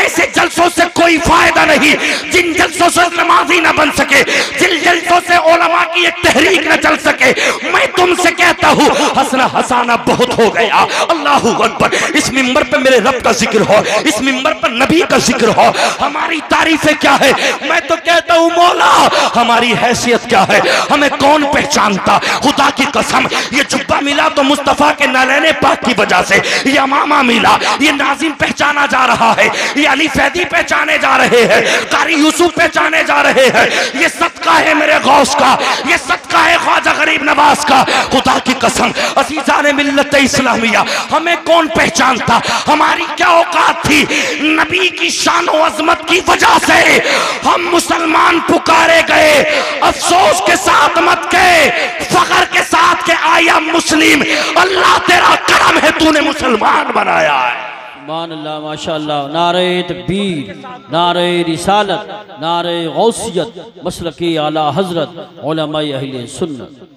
ऐसे जलसों से कोई फायदा नहीं। जिन जलसों से नमाजी ना बन सके, जिन जलसों से उलमा की एक तहरीक न चल सके, मैं तुमसे कहता हूँ हंसना हंसाना बहुत हो गया। अल्लाहू अकबर, इस मिंबर पे मेरे रब का जिक्र हो, इस मिंबर पर नबी का जिक्र हो, हमारी तारीफें क्या है? मैं तो कहता हूँ मौला हमारी हैसियत क्या है, हमें कौन पहचानता। खुदा की कसम, ये जुब्बा मिला तो मुस्तफा के नलैने पाक की वजह से, ये अमामा मिला, ये नाजिम पहचाना जा रहा है, ये अली फैदी पहचाने जा रहे हैं, कारी यूसुफ पहचाने जा रहे हैं, ये सदका है मेरे गौस का, ये सदका है ख्वाजा गरीब नवाज का। खुदा की कसम अज़ीज़ान मिल्लत इस्लामिया, हमें कौन पहचानता, हमारी क्या औकात थी? नबी की शान और अजमत की वजह से हम मुसलमान पुकारे गए, अफसोस के साथ मत के, फख्र के साथ के आया मुस्लिम, अल्लाह तेरा करम है, तूने मुसलमान बनाया है। सुभान अल्लाह, माशाअल्लाह। नारे तकबीर, नारे रिसालत, नारे गौसियत, मसलके आला हजरत उलमा अहले सुन्नत।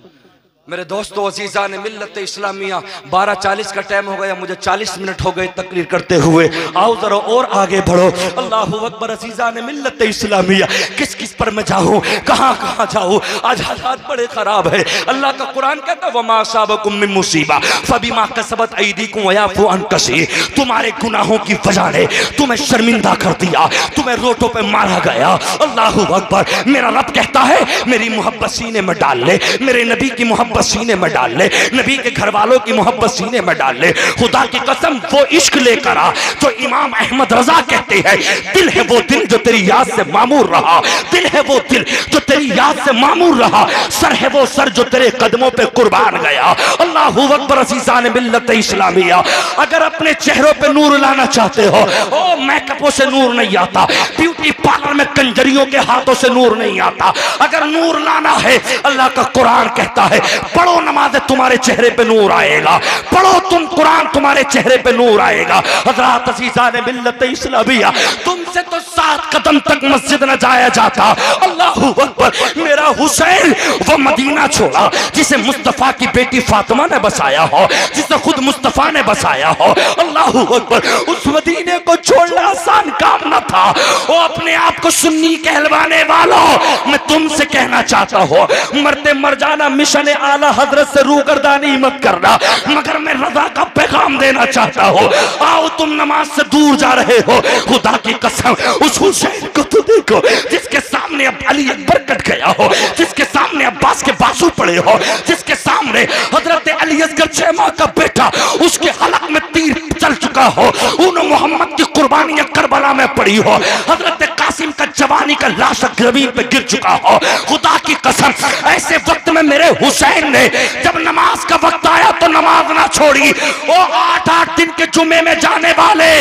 मेरे दोस्तों अज़ीज़ान मिल्लत इस्लामिया, 12:40 का टाइम हो गया, मुझे 40 मिनट हो गए तकरीर करते हुए, आओ जरा और आगे बढ़ो। अल्लाहू अकबर, अज़ीज़ान मिल्लत इस्लामिया, किस किस पर मैं जाऊँ, कहाँ कहाँ जाऊँ? आज हालात बड़े ख़राब है। अल्लाह का कुरान कहता है वमा असाबकुम मिन मुसीबा फबिमा कसबत अयदीकुम वयाफू अन कसीर, तुम्हारे गुनाहों की वजह ने तुम्हें शर्मिंदा कर दिया, तुम्हें रोटों पे मारा गया। अल्लाहू अकबर, मेरा रब कहता है मेरी मोहब्बत सीने में डाल ले, मेरे नबी की मोहब्बत सीने में डाल ले, नबी के घर वालों की मोहब्बत सीने में डाल ले। खुदा की कसम वो इश्क लेकर आ जो इमाम अहमद रजा कहते हैं, दिल है वो दिल जो तेरी याद से मामूर रहा, दिल है वो दिल जो तेरी याद से मामूर रहा, सर है वो सर जो तेरे कदमों पे कुर्बान गया। अल्लाहू अकबर, अज़ीज़ान मिल्लत इस्लामिया, अगर अपने चेहरों पे नूर लाना चाहते हो, ओ मेकअपों से नूर नहीं आता, ब्यूटी पार्लर में कंजरियों के हाथों से नूर नहीं आता, अगर नूर लाना है अल्लाह का कुरान कहता है पढ़ो नमाज़, तुम्हारे चेहरे पे नूर आएगा, पढ़ो तुम कुरान, तुम्हारे चेहरे पे नूर आएगा। हज़रात अज़ीज़ान मिल्लत इस्लामिया, तुमसे तो 7 कदम तक मस्जिद न जाया जाता। अल्लाहू अकबर, मेरा हुसैन वो मदीना छोड़ा जिसे मुस्तफ़ा की बेटी फातिमा ने बसाया हो, जिसे खुद मुस्तफ़ा ने बसाया हो। अल्लाहू अकबर, उस मदीने को छोड़ना आसान काम न था। वो अपने आप को सुन्नी कहलवाने वालों, मैं तुमसे कहना चाहता हूँ मरते मर जाना मिशन आला हजरत से रूगर्दानी मत करना, मगर मैं रजा का पैगाम देना चाहता हूँ। आओ तुम नमाज से दूर जा रहे हो, खुदा की कसम उस हुसैन को तो देखो जिसके सामने अब अली अकबर कट गया हो, जिसके सामने अब्बास के बाजू पड़े हो, जिसके सामने हजरत अली असगर 6 माह का बेटा उसके हलक में तीर चल चुका हो, उन मोहम्मद की कुर्बानियां करबला में पड़ी हो, हजरत कासिम का जवानी का लाश जमीन पे गिर चुका हो। खुदा की कसम ऐसे वक्त में मेरे हुसैन ने जब नमाज का वक्त आया तो नमाज ना छोड़ी। वो 8-8 दिन के जुमे में जाने वाले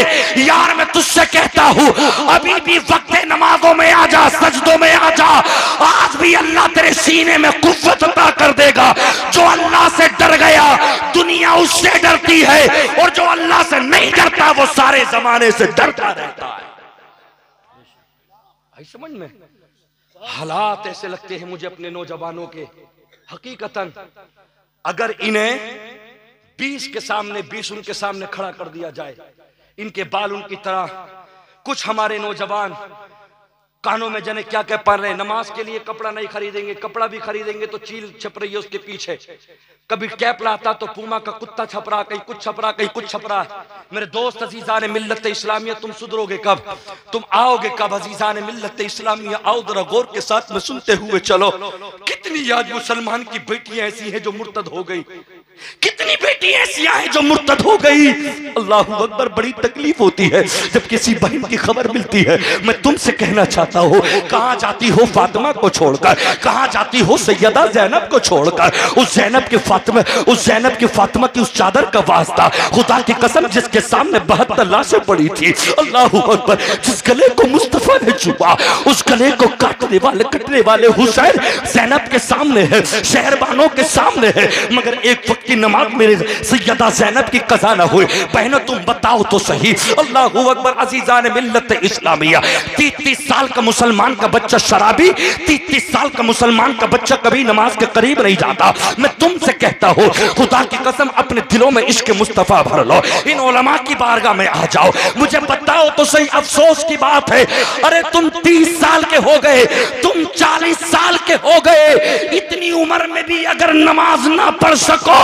यार, मैं तुझसे कहता हूँ अभी भी वक्त है, नमाजों में आ जा, सजदों में आ जा। आज भी अल्लाह तेरे सीने में कुव्वत अता कर देगा। जो अल्लाह से डर गया दुनिया उससे डरती है, और जो अल्लाह से नहीं डरता वो सारे जमाने से डरता रहता है। आई समझ में? हालात ऐसे लगते हैं मुझे अपने नौजवानों के, हकीकतन अगर इन्हें 20 के सामने 20 उनके सामने खड़ा कर दिया जाए, इनके बाल उनकी तरह, कुछ हमारे नौजवान कानों में जाने क्या क्या पढ़ रहे हैं, नमाज के लिए कपड़ा नहीं खरीदेंगे, कपड़ा भी खरीदेंगे तो चील छप रही है उसके पीछे, कभी कैप लाता तो पूमा का कुत्ता छप रहा, कहीं कुछ छप रहा, कहीं कुछ छप रहा। मेरे दोस्त अजीजान मिल्लत इस्लामिया, तुम सुधरोगे कब, तुम आओगे कब? अजीजान मिल्लत इस्लामिया आओ जरा गौर के साथ में सुनते हुए चलो। कितनी आज मुसलमान की बेटियां ऐसी हैं जो मुर्तद हो गई, कितनी बेटी ऐसी हैं जो मुर्तद हो गई। अल्लाहु अकबर, बड़ी तकलीफ होती है जब किसी बहन की खबर मिलती है। मैं तुमसे कहना चाहता हूँ, कहाँ जाती हो फातिमा को छोड़कर, कहाँ जाती हो सैयदा जैनब को छोड़कर, उस जैनब की फातिमा की उस चादर का वास्ता, खुदा की कसम जिसके सामने 72 लाशें पड़ी थी। अल्लाहु अकबर, जिस गले को मुस्तफा ने छुपा, उस गले को कटने वाले हुसैन जैनब के सामने है, शहरबानों के सामने है, मगर एक वक्त की नमाज मेरे सैयदा जैनब की कज़ा न हुई। बहनों तुम बताओ तो सही। अल्लाहु अकबर, अजीजान मिल्लत इस्लामिया, 30 साल का मुसलमान का बच्चा शराबी, 30 साल का मुसलमान का बच्चा कभी नमाज के करीब नहीं जाता। मैं तुमसे कहता हूँ खुदा की कसम, अपने दिलों में इश्क मुस्तफा भर लो, इन उलमा की बारगाह में आ जाओ। मुझे बताओ तो सही, अफसोस की बात है, अरे तुम 30 साल के हो गए, तुम 40 साल के हो गए, इतनी उम्र में भी अगर नमाज ना पढ़ सको,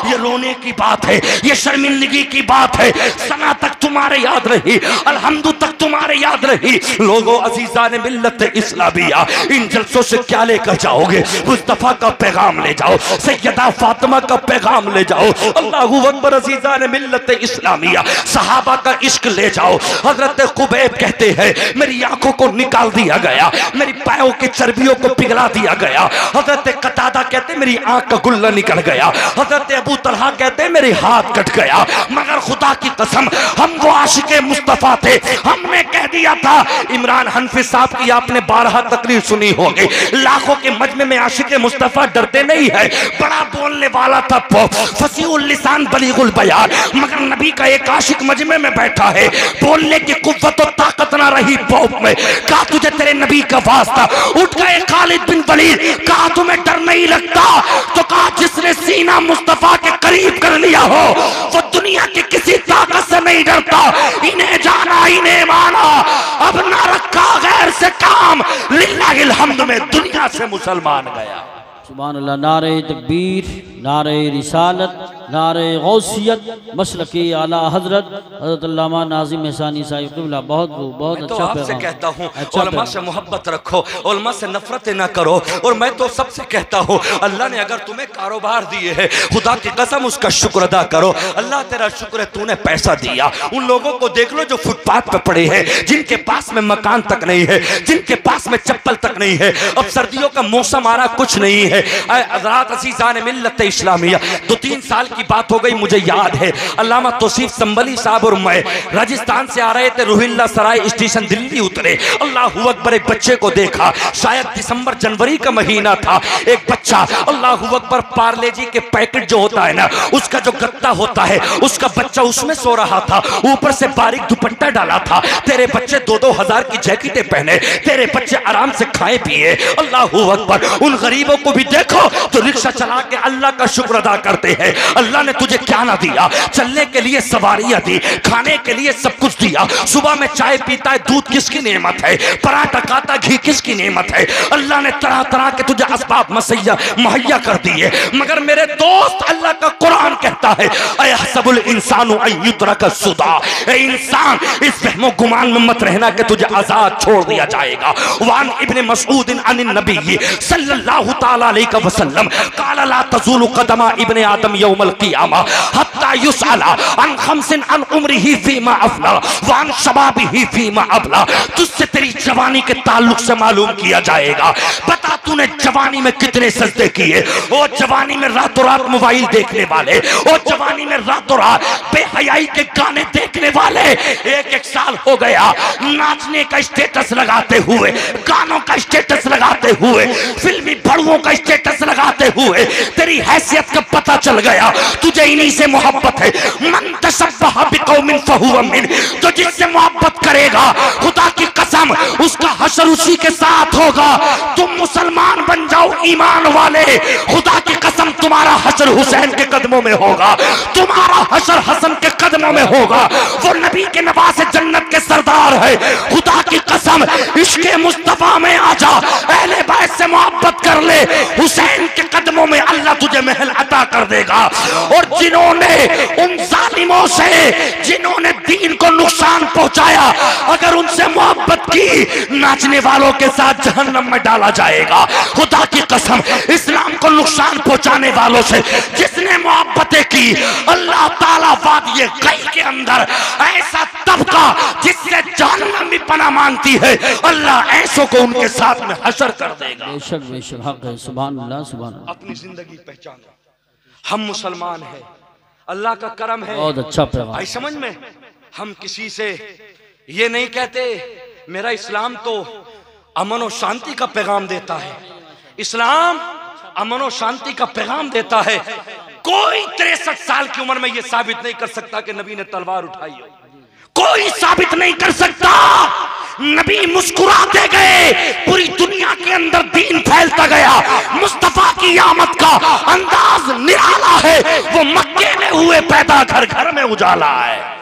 ये रोने की बात है, ये शर्मिंदगी की बात है। सना तक तुम्हारे याद रही, अल्हम्दु तक तुम्हारे याद रही। लोगों अजीजान मिल्लत इस्लामिया, इन जलसों से क्या लेकर जाओगे? मुस्तफा का पैगाम ले जाओ, सैयदा फातिमा का पैगाम ले जाओ। अल्लाहु अकबर, अजीजान मिल्लत इस्लामिया, सहाबा का इश्क ले जाओ। हजरत कुबैब कहते हैं मेरी आंखों को निकाल दिया गया, मेरी पायों की चर्बियों को पिघला दिया गया। हजरत कतादा कहते मेरी आंख का गुल्ला निकल गया। हजरत अबू तलहा कहते मेरे हाथ कट गया, मगर खुदा की कसम हम वो आशिके मुस्तफा थे। हमने कह दिया था, इमरान हनफी साहब की आपने 12 तकरीर सुनी होगी, लाखों के मजमे में आशिके मुस्तफा डरते नहीं है, बड़ा बोलने वाला था, फसीहुल लिसान बलीगुल बयान, मगर नबी का एक आशिक मजमे में बैठा है, बोलने की कुव्वत और ताकत ना रही पौप में। कहा तुझे तेरे नबी का वास्ता, उठ गए खालिद बिन वलीद, कहा तुम्हें डर नहीं लगता? तो कहा जिसने सीना मुस्तफा के करीब कर लिया हो वो दुनिया की किसी ताकत से नहीं डरता। इन्हें जाना, इन्हें माना, अब ना रखा गैर से काम, लिल्लाहिल हम्द में दुनिया से मुसलमान गया। सुभान अल्लाह। नारे तकबीर, नारे रिसालत, नारे गौसियत, मसलके आला हजरत हजरत अल्लामा नाज़िम हसानी साहिब क़िबला। बहुत तो अच्छा आपसे कहता हूँ, उलमा से मोहब्बत रखो, उलमा से नफरत ना करो। और मैं तो सबसे कहता हूँ, अल्लाह ने अगर तुम्हें कारोबार दिए है, खुदा की कसम उसका शुक्र अदा करो। अल्लाह तेरा शुक्र है तूने पैसा दिया। उन लोगों को देख लो जो फुटपाथ पे पड़े हैं, जिनके पास में मकान तक नहीं है, जिनके पास में चप्पल तक नहीं है। अब सर्दियों का मौसम आ रहा, कुछ नहीं है। हज़रात अज़ीज़ान मिल्लत इस्लामिया, 2-3 साल की बात हो गई, मुझे याद है, अल्लामा तौसीफ संबली साहब और मैं राजस्थान से आ रहे थे, रोहिल्ला सराय स्टेशन दिल्ली उतरे। अल्लाहू अकबर, एक बच्चे को देखा, शायद दिसंबर जनवरी का महीना था। एक बच्चा, अल्लाहू अकबर, पार्ले जी के पैकेट जो होता है ना, उसका जो गत्ता होता है, उसका बच्चा उसमें सो रहा था, ऊपर से बारीक दुपट्टा डाला था। तेरे बच्चे 2-2 हज़ार की जैकेटें पहने, तेरे बच्चे आराम से खाए पिए। अल्लाहू अकबर, उन गरीबों को भी देखो तो रिक्शा चला के अल्लाह का शुक्र अदा करते हैं। अल्लाह ने तुझे क्या ना दिया? चलने के लिए सवारियां दी, खाने के लिए सब कुछ दिया। सुबह में चाय पीता है, दूध किसकी नेमत है? पराठा खाता, घी किसकी नेमत है? अल्लाह ने तरह तरह के तुझे असबाब मुहैया कर दिए। मगर मेरे दोस्त, अल्लाह का कुरान कहता है अयहसबुल इंसानु अन युतरका सुदा, ए इंसान इस वहमो गुमान में मत रहना कि तुझे आजाद छोड़ दिया जाएगा। वान इब्न मसऊद अन नबी सल्लल्लाहु तआला अलैहि वसल्लम क़ाला ला तज़ूलु क़दमा इब्न आदम यौमल क़ियामा हत्ता युसअला अन खमसिन अन उम्रिही फीमा अफला व अन शबाबिही फीमा अबला। तुझसे तेरी जवानी के ताल्लुक से मालूम किया जाएगा। बता तूने जवानी में कितने सजदे किए? वो जवानी में रातों रात मोबाइल देखने वाले, वो जवानी में रातों रात बेहयाई के गाने देखने वाले, एक साल हो गया नाचने का स्टेटस लगाते हुए, गानों का स्टेटस लगाते हुए, फिल्मी बड़ुओं का स्टेटस लगाते हुए तेरी हैसियत का पता चल गया। तुझे इन्हीं से मोहब्बत है। मन तशब्बह बिकौमिन फहुव मिन, तो जिससे मोहब्बत करेगा खुदा की कसम उसका हशर उसी के साथ होगा। तुम मुसलमान बन जाओ ईमान वाले, खुदा की कसम तुम्हारा हशर हुसैन के कदमों में होगा, तुम्हारा हशर हसन के कदमों में होगा। वो नबी के नवासे जन्नत के सरदार है। खुदा की कसम इश्क़े मुस्तफा में आ जा, अहले बैत से मोहब्बत कर ले, हुसैन के कदमों में अल्लाह तुझे महल अता कर देगा। और जिन्होंने उन जालिमों से जिन्होंने दीन को नुकसान पहुंचाया, अगर उनसे मोहब्बत की, नाचने वालों के साथ जहन्नम में डाला जाएगा। खुदा की कसम इस्लाम को नुकसान पहुंचाने वालों से जिसने मोहब्बतें की, अल्लाह ताला वादिये कई के अंदर ऐसा तबका जिससे जहन्नम भी पनाह मांगती है, अल्लाह ऐसों को उनके साथ में हशर कर देगा। बेशक बेशक हक है। सुभान अल्लाह सुभान अल्लाह। अपनी जिंदगी पहचानो, हम मुसलमान हैं, अल्लाह का करम है। बहुत अच्छा पैगाम। आई समझ में, हम किसी से ये नहीं कहते मेरा इस्लाम तो अमन और शांति का पैगाम देता है। इस्लाम अमन और शांति का पैगाम देता है। कोई 63 साल की उम्र में यह साबित नहीं कर सकता कि नबी ने तलवार उठाई हो। कोई साबित नहीं कर सकता। नबी मुस्कुराते गए, पूरी दुनिया के अंदर दीन फैलता गया। मुस्तफा की आमद का अंदाज निराला है। वो मक्के में हुए पैदा, घर घर में उजाला है।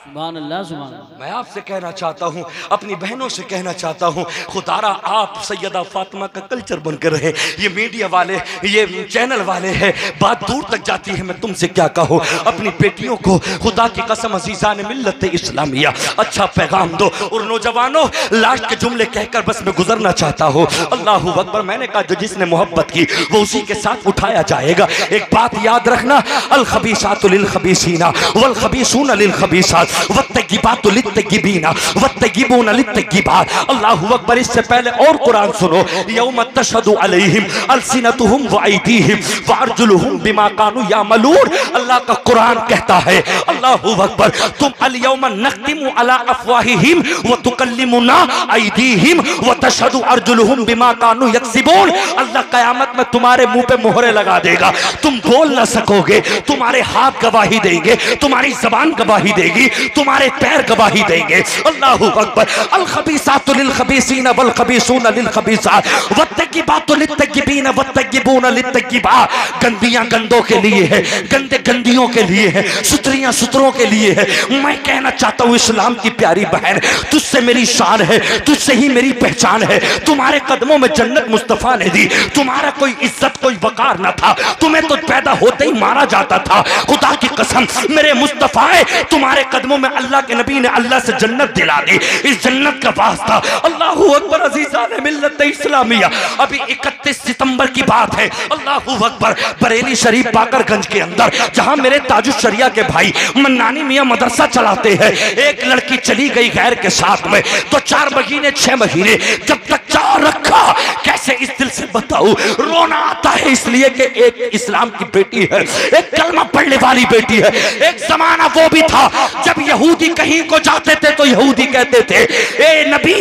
सुभान अल्लाह सुभान अल्लाह। मैं आपसे कहना चाहता हूँ, अपनी बहनों से कहना चाहता हूँ, खुदारा आप सैयदा फातिमा का कल्चर बनकर रहे। ये मीडिया वाले, ये चैनल वाले हैं, बात दूर तक जाती है। मैं तुमसे क्या कहूँ, अपनी बेटियों को खुदा की कसम अज़ीज़ान मिल्लत इस्लामिया अच्छा पैगाम दो। और नौजवानों, लास्ट के जुमले कहकर बस मैं गुजरना चाहता हूँ। अल्लाहु अकबर। मैंने कहा जो जिसने मोहब्बत की वो उसी के साथ उठाया जाएगा। एक बात याद रखना, अल खबीसातु लिल खबीसीना वल खबीसूना लिल खबीसात वत्तगिबातु लित्तगिबीना वत्तगिबूना लित्तगिबात। अल्लाहु अकबर। इससे पहले और कुरान सुनो, यौम तशहदु अलैहिम अलसिनतुहुम व अयदीहिम व अर्जुलुहुम बिमा कानू यामलून। अल्लाह का कुरान कहता है, अल्लाहु अकबर, तुम अल यौम नख्तिमु अला अफवाहिहिम व तुकल्लिमुना अयदीहिम व तशहदु अर्जुलुहुम बिमा कानू यक्सिबून। अल्लाह कयामत में तुम्हारे मुंह पे मोहरे लगा देगा, तुम बोल ना सकोगे। तुम्हारे हाथ गवाही देंगे, तुम्हारी जबान गवाही देगी, तुम्हारे पैर गवाही देंगे। अल्लाहु अकबर। अल खबीसातु लिल खबीसीना वल खबीसूना लिल खबीसात वत्तगिबातु लित्तगिबीना वत्तगिबूना लित्तगिबात। गंदियां गंदों के लिए है, गंदे गंदियों के लिए है, सुतरियां सुतरों के लिए है। मैं कहना चाहता हूँ, इस्लाम की प्यारी बहन, तुझसे मेरी शान है, तुझसे ही मेरी पहचान है। तुम्हारे कदमों में जन्नत मुस्तफा ने दी। तुम्हारा कोई इज्जत कोई वकार न था, तुम्हें तो पैदा होते ही मारा जाता था। खुदा की कसम मेरे मुस्तफा है, तुम्हारे कदमों में अल्लाह के नबी ने अल्लाह से जन्नत दिला दी। इस जन्नत का वास्ता। अल्लाहु अकबर। अज़ीज़ान मिल्लत इस्लामिया। अभी 31 सितंबर की बात है। अल्लाहु अकबर। बरेली शरीफ पाकरगंज के अंदर, जहां मेरे ताजुश शरिया के भाई मन्नानी मियां मदरसा चलाते हैं, एक लड़की चली गई गैर के साथ में। तो 4 महीने 6 महीने जब तक चाह रखा, कैसे इस दिल से बताऊं, रोना आता है। इसलिए कि एक इस्लाम की बेटी है, एक कलमा पढ़ने वाली बेटी है। एक जमाना वो भी था जब यहूदी कहीं को जाते थे तो यहूदी कहते थे, ए नबी,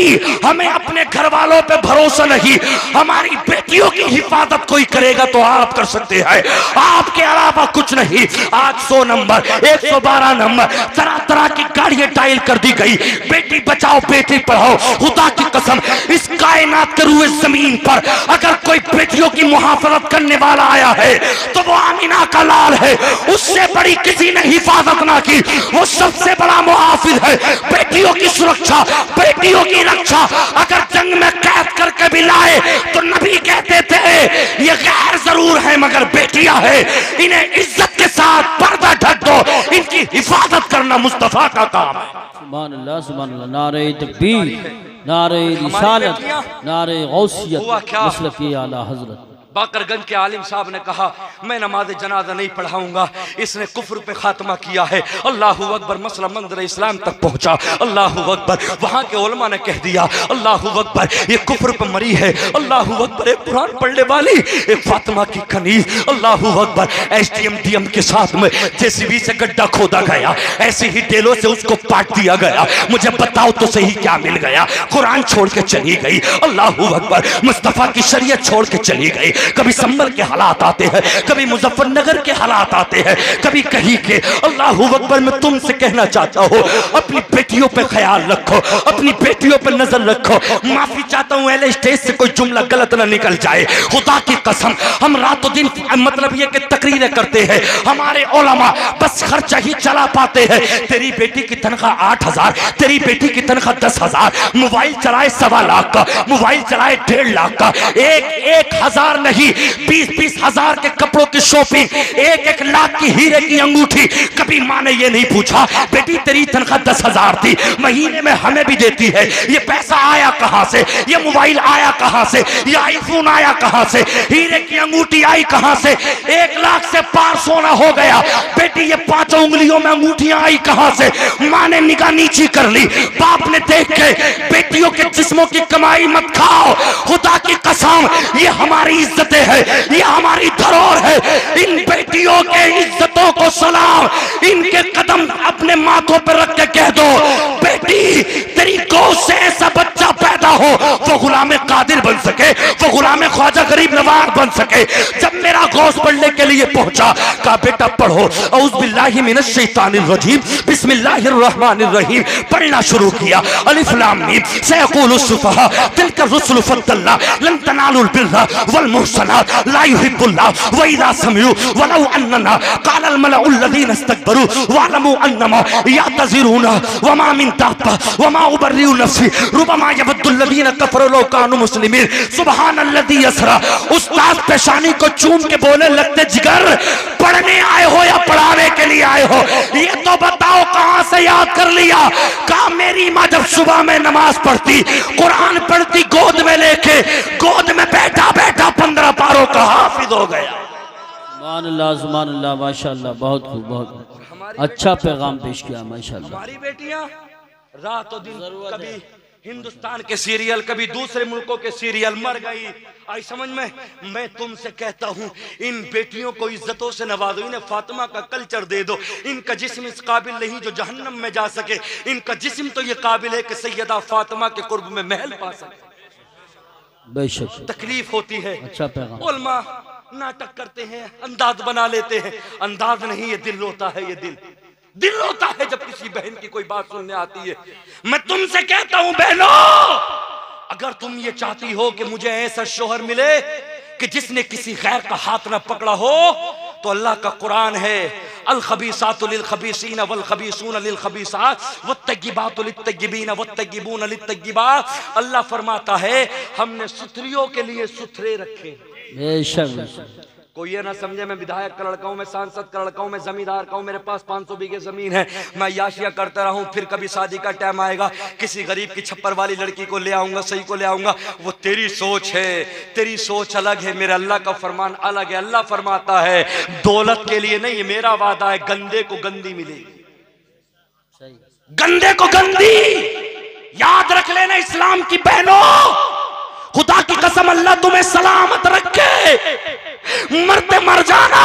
हमें अपने घर वालों पे भरोसा नहीं, हमारी बेटियों की हिफाजत कोई करेगा तो आप कर सकते हैं, आपके अलावा कुछ नहीं। आज 100 नंबर 112 नंबर तरह तरह की गाड़ियां टाइल कर दी गई। बेटी बचाओ बेटी पढ़ाओ। खुदा की कसम इस कायनात के रूए जमीन पर अगर कोई बेटियों की मुहाफजत करने वाला आया है तो वो आमिना का लाल है, उससे बड़ी किसी ने हिफाजत ना की, वो सबसे बड़ा मुहाफिज है। बेटियों की सुरक्षा, बेटियों की रक्षा अगर जंग में कैद करके भी लाए तो नबी कहते थे ये गैर जरूर है मगर बेटियां है, इन्हें इज्जत के साथ पर्दा ढक दो, इनकी हिफाजत करना मुस्तफा का काम है। सुभान अल्लाह, सुभान अल्लाह। नारे तकबीर, नारे रिसालत, नारे गौसियत, मसलक आला हजरत। बाकरगंज के आलिम साहब ने कहा मैं नमाज जनाजा नहीं पढ़ाऊंगा, इसने कुफ्र पे खात्मा किया है। अल्लाह अकबर, मसला मंदिर इस्लाम तक पहुंचा। अल्लाह अकबर, वहां के उलमा ने कह दिया अल्लाह अकबर ये कुफ्र पे मरी है। अल्लाह अकबर, एक कुरान पढ़ने वाली, एक फातिमा की कनीज। अल्लाह अकबर, SDM के साथ में JCB से गड्ढा खोदा गया, ऐसे ही डेलों से उसको पाट दिया गया। मुझे बताओ तो सही क्या मिल गया? कुरान छोड़ के चली गई। अल्लाह अकबर, मुस्तफा की शरीयत छोड़ के चली गई। कभी संभल के हालात आते हैं, कभी मुजफ्फरनगर के हालात आते हैं, कभी कहीं के। अल्लाह अकबर, मैं तुमसे कहना चाहता हूँ अपनी बेटियों पे ख्याल रखो, अपनी बेटियों पे नजर रखो। माफी चाहता हूँ एल स्टेज से कोई जुमला गलत ना निकल जाए। खुदा की कसम हम रातों दिन मतलब ये कि तकरीरें करते हैं, हमारे उलमा बस खर्चा ही चला पाते हैं। तेरी बेटी की तनख्वाह 8,000, तेरी बेटी की तनख्वाह 10,000, मोबाइल चलाए 1.25 लाख का, मोबाइल चलाए 1.5 लाख का, 1,000 नहीं 20-20 हजार के कपड़ों की शॉपिंग, 1-1 लाख की हीरे की अंगूठी। कभी माँ ने ये नहीं पूछा बेटी तेरी तनख्वाह 10,000 थी, महीने में हमें भी देती है, ये पैसा आया कहां से, ये मोबाइल आया कहां से, ये आईफोन आया कहां से, हीरे की अंगूठी आई कहां से? 1 लाख से पार सोना हो गया, बेटी ये 5 उंगलियों में अंगूठियां आई कहां से? माँ ने निगाह नीची कर ली, बाप ने देख के बेटियों के जिस्मों की कमाई मत खाओ। खुदा की कसम ये हमारी इज्जतें है, ये हमारी धरोहर है। इन बेटियों के इज्जतों को सलाम, इनके कदम अपने माथों पर रख के कह दो बेटी तेरी गोद से ऐसा बच्चा पैदा हो वो गुलाम कादिर बन सके, वो गुलाम ख्वाजा गरीब नवाज बन सके। जब मेरा गोश्त पढ़ने के लिए पहुंचा कहा बेटा पढ़ो औज़ु बिल्लाहि मिनश शैतानिर रजीम बिस्मिल्लाहिर रहमानिर रहीम। पढ़ना शुरू किया अलिफ लाम मीम सयक़ूलुस सुफ़हा तिल्का रुसुलु फद्दलना लन तनालुल बिर्रा वल मुहसनात ला युहिब्बुल्लाह व इज़ा समिउ वलौ अन्ना क़ालल मलअुल लज़ीना इस्तकबरू वअलमू अन्नमा यअतज़िरूना वमा मिन दाब्बा वमा उबर्रिउ नफ्सी रुबमा यवद्दुल लज़ीना कफ़रू लौ कानू मुस्लिमीन। सुब्हानल्लज़ी यसरा। उस्ताद पेशानी को चूम के बोले लगते जिगर पढ़ने आए हो या पढ़ाने के लिए आए हो? ये तो बताओ कहां से याद कर लिया? कहा मेरी माँ जब सुबह में नमाज पढ़ती, कुरान पढ़ती, गोद में लेके, गोद में बैठा बैठा 15 पारों का हाफिज हो गया। सुभान अल्लाह, सुभान अल्लाह, माशाअल्लाह, बहुत खूब, बहुत अच्छा पैगाम पेश किया माशाअल्लाह। हमारी बेटियां रातों दिन कभी हिंदुस्तान के सीरियल, कभी दूसरे मुल्कों के सीरियल, मर गई। आई समझ में? मैं तुमसे कहता हूँ इन बेटियों को इज्जतों से नवाजो, इन्हें फातिमा का कल्चर दे दो। इनका जिस्म इस काबिल नहीं जो जहन्नम में जा सके, इनका जिस्म तो ये काबिल है कि सैयदा फातिमा के कुर्ब में महल पा सके। बेशक तकलीफ होती है। अच्छा पैगाम। उलमा नाटक करते हैं, अंदाज बना लेते हैं। अंदाज नहीं, ये दिल रोता है, ये दिल रोता है जब किसी बहन की कोई बात सुनने आती है। मैं तुमसे कहता हूं बहनों, अगर तुम ये चाहती हो कि मुझे ऐसा शोहर मिले कि जिसने किसी गैर का हाथ ना पकड़ा हो, तो अल्लाह का कुरान है अल खबीसातु लिल खबीसीन वल खबीसून लिल खबीसात वत्तय्यिबातु लित तय्यिबीन वत्तय्यिबून लित तय्यिबात। अल्लाह फरमाता है हमने सुथरियों के लिए सुथरे रखे। बेशक कोई ये ना समझे मैं विधायक का लड़का हूं, मैं सांसद का लड़का हूं, मैं जमींदार का हूं, मेरे पास 500 बीघे जमीन है, मैं याशिया करता रहूं, फिर कभी शादी का टाइम आएगा किसी गरीब की छप्पर वाली लड़की को ले आऊंगा, सही को ले आऊंगा। वो तेरी सोच है, तेरी सोच अलग है, मेरे अल्लाह का फरमान अलग है। अल्लाह फरमाता है दौलत के लिए नहीं, मेरा वादा है गंदे को गंदी मिलेगी, गंदे को गंदी। याद रख लेना इस्लाम की बहनों, खुदा की कसम अल्लाह तुम्हें सलामत रखे, मरते मर जाना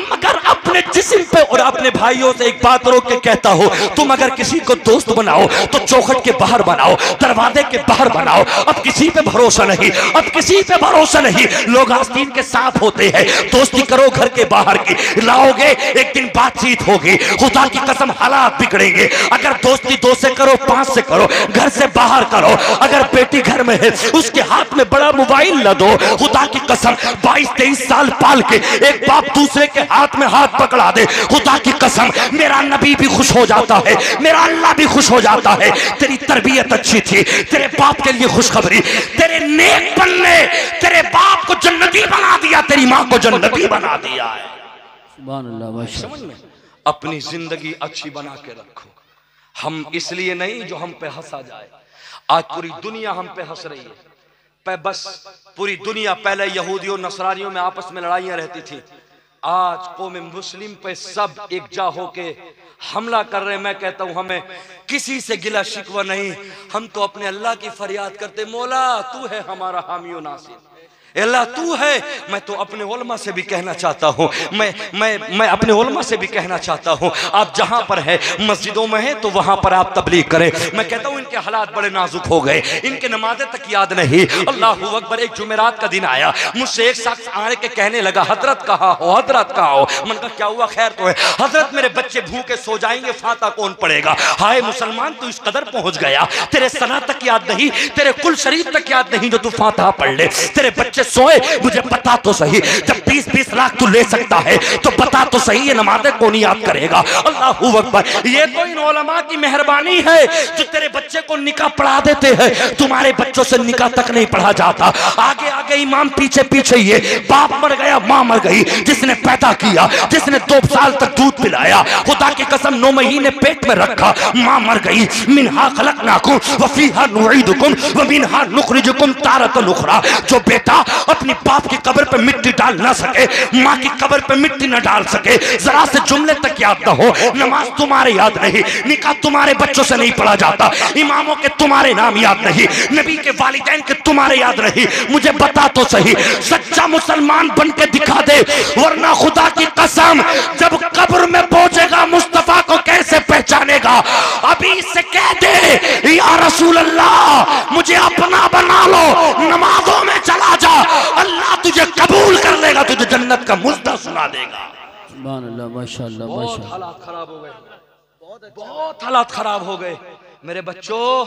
मगर अपने जिस्म पे और अपने भाइयों से एक बात रोक के कहता हो, तुम अगर किसी को दोस्त बनाओ तो चौखट के बाहर बनाओ, दरवाजे के बाहर बनाओ। अब किसी पे भरोसा नहीं, अब किसी पे भरोसा नहीं। लोग आस्तीन के साथ होते हैं, दोस्ती करो घर के बाहर की, लाओगे एक दिन बातचीत होगी, खुदा की कसम हालात बिगड़ेंगे। अगर दोस्ती 2 से करो, 5 से करो, घर से बाहर करो। अगर बेटी घर में है उसके हाथ में बड़ा मोबाइल न दो, खुदा की कसम 22-23 साल पाल के एक बाप दूसरे के हाथ में हाथ पकड़ा दे, खुदा की कसम मेरा नबी भी खुश हो जाता है, मेरा अल्लाह भी खुश हो जाता है। तेरी तरबियत अच्छी थी, तेरे बाप के लिए खुशखबरी, तेरे नेक बनने तेरे बाप को जन्नती बना दिया, तेरी माँ को जन्नती बना दिया है। सुभान अल्लाह। समझ में, अपनी जिंदगी अच्छी बना के रखो। हम इसलिए नहीं जो हम पे हंसा जाए। आज पूरी दुनिया हम पे हंस रही है, बस पूरी दुनिया, पहले यहूदियों नसरानियों में आपस में लड़ाइयां रहती थी, आज कौम मुस्लिम पे सब एकजा होके हमला कर रहे हैं। मैं कहता हूं हमें किसी से गिला शिकवा नहीं, हम तो अपने अल्लाह की फरियाद करते, मौला तू है हमारा हामी और नासिर, अल्लाह तू है। मैं तो अपने उलमा से भी कहना चाहता हूँ, मैं अपने उलमा से भी कहना चाहता हूँ, आप जहाँ पर है मस्जिदों में है तो वहाँ पर आप तबलीग करें। मैं कहता हूँ इनके हालात बड़े नाजुक हो गए, इनके नमाजें तक याद नहीं। अल्लाह अकबर। एक जुमेरात का दिन आया, मुझसे एक शख्स आने के कहने लगा, हजरत कहाँ हो, हजरत कहाँ हो। मन का क्या हुआ, खैर तो है। हजरत मेरे बच्चे भूखे सो जाएंगे, फाता कौन पड़ेगा। हाय मुसलमान, तू इस कदर पहुंच गया, तेरे सना तक याद नहीं, तेरे कुल शरीफ तक याद नहीं जो तू फाता पढ़ ले। तेरे बच्चे सोए, मुझे बता तो सही, जब 20-20 लाख तू ले सकता है तो बता तो सही ये नमाज़ें कौन याद करेगा। अल्लाहू अकबर। ये तो इन उलमा की मेहरबानी है जो तेरे बच्चे को निकाह पढ़ा देते हैं, तुम्हारे बच्चों से निकाह तक नहीं पढ़ा जाता। आगे आगे इमाम, पीछे पीछे ये बाप मर गया, माँ मर गई, जिसने पैदा किया, जिसने 2 साल तक दूध पिलाया, खुदा की कसम 9 महीने पेट में रखा, माँ मर गई। मिनहा खलकनाकुम व फीहा नुईदुकुम व मिनहा नुखरिजुकुम तारतन उखरा। जो बेटा अपनी बाप की कब्र पे मिट्टी डाल ना सके, माँ की कब्र पे मिट्टी न डाल सके, जरा से जुमले तक याद ना हो, नमाज तुम्हारे याद नहीं, निकाह तुम्हारे बच्चों से नहीं पढ़ा जाता, इमामों के तुम्हारे नाम याद नहीं, नबी के वालिदैन के तुम्हारे याद नहीं, मुझे बता तो सही, सच्चा मुसलमान बन के दिखा दे, वरना खुदा की कसम जब कब्र में पहुंचेगा मुस्तफा को कैसे पहचानेगा। अभी से कह दे, या रसूल अल्लाह मुझे अपना बना लो, नमाजों में चला जा, अल्लाह तुझे कबूल कर लेगा, तुझे जन्नत का मुद्दा सुना देगा। सुभान अल्लाह, माशाअल्लाह। बहुत हालात खराब हो गए, बहुत हालात खराब हो गए। मेरे बच्चों,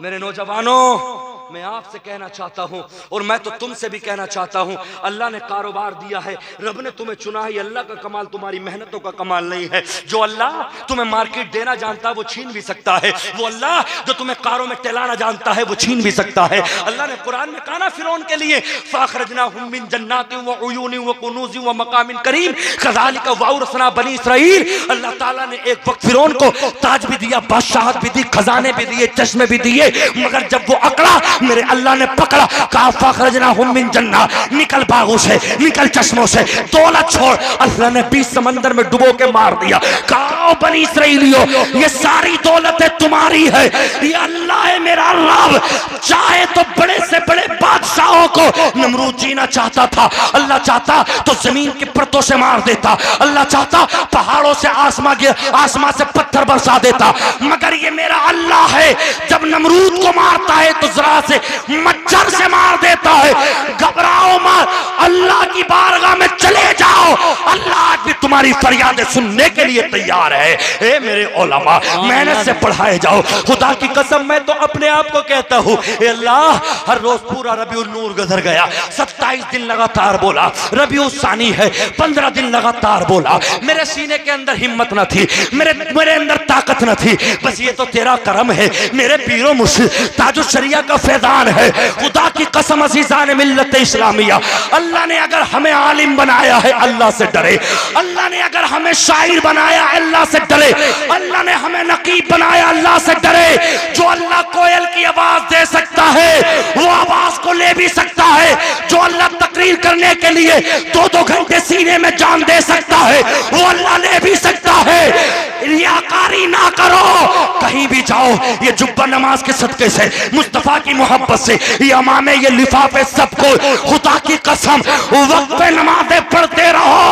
मेरे नौजवानों, मैं आपसे कहना चाहता हूं और मैं तो तुमसे भी कहना चाहता हूं, अल्लाह ने कारोबार दिया है, रब ने तुम्हें चुना है, अल्लाह का कमाल तुम्हारी मेहनतों का कमाल नहीं है। जो अल्लाह तुम्हें मार्केट देना जानता है वो छीन भी सकता है, वो अल्लाह जो तुम्हें कारों में टहलाना जानता है वो छीन भी सकता है। अल्लाह ने कुरान में कहा ना फिरौन के लिए, फ़अख़रजनाहुम मिन जन्नातिन व उयूनिन व कुनूज़िन व मक़ामिन करीम कज़ालिका वअौरसना बनी इसराईल। अल्लाह ताला ने एक वक्त फिरौन को ताज भी दिया, बादशाहत भी दी, खजाने भी दिए, चश्मे भी दिए, मगर जब वो अकड़ा मेरे अल्लाह ने पकड़ा, कहा फ़अख़रजनाहुम मिन जन्ना, निकल बागों से, निकल चश्मों से, दौलत छोड़। अल्लाह ने 20 समंदर में डुबो के मार दिया। कहा बनी इसराइलियों ये सारी दौलतें तुम्हारी है, ये अल्लाह है मेरा रब। चाहे तो बड़े से बड़े बादशाहों को नमरूद जीना चाहता था, अल्लाह चाहता तो जमीन के परतों से मार देता, अल्लाह चाहता पहाड़ों से आसमां से पत्थर बरसा देता, मगर ये मेरा अल्लाह है, जब नमरूद को मारता है तो जरा से मच्छर से मार देता है। घबराओ मत, अल्लाह की बारगाह में चले जाओ, अल्लाह आज भी तुम्हारी फरियादें सुनने के लिए तैयार है। ए मेरे उलमा, मेहनत से पढ़ाए जाओ। खुदा की कसम मैं तो अपने आप को कहता हूँ, अल्लाह हर रोज पूरा रबीउल नूर गुजर गया, 27 दिन लगातार बोला, रबीउल सानी है, 15 दिन लगातार बोला, मेरे सीने के अंदर हिम्मत न थी, मेरे अंदर ताकत न थी, बस ये तो तेरा करम है मेरे पीरो मुर्शिद ताजुल शरिया का फैजान है। खुदा की कसम अज़ीज़ान मिल्लत इस्लामिया, अल्लाह ने अगर हमें आलिम बनाया है अल्लाह से डरे, अल्लाह ने अगर हमें शायर बनाया अल्लाह से डरे, अल्लाह ने हमें नकीब बनाया अल्लाह से डरे। जो अल्लाह कोयल की आवाज दे सकता है वो आवाज को ले भी सकता है, जो अल्लाह तकरीर करने के लिए 2-2 घंटे सीने में जान दे सकता है वो अल्लाह ले भी सकता है। रियाकारी नादानी ना करो, कहीं भी जाओ ये जुब्बा नमाज के सदके से, मुस्तफा की मोहब्बत से, ये अमामे, ये लिफाफे, सबको खुदा की कसम वक्त पे नमाजें पढ़ते रहो,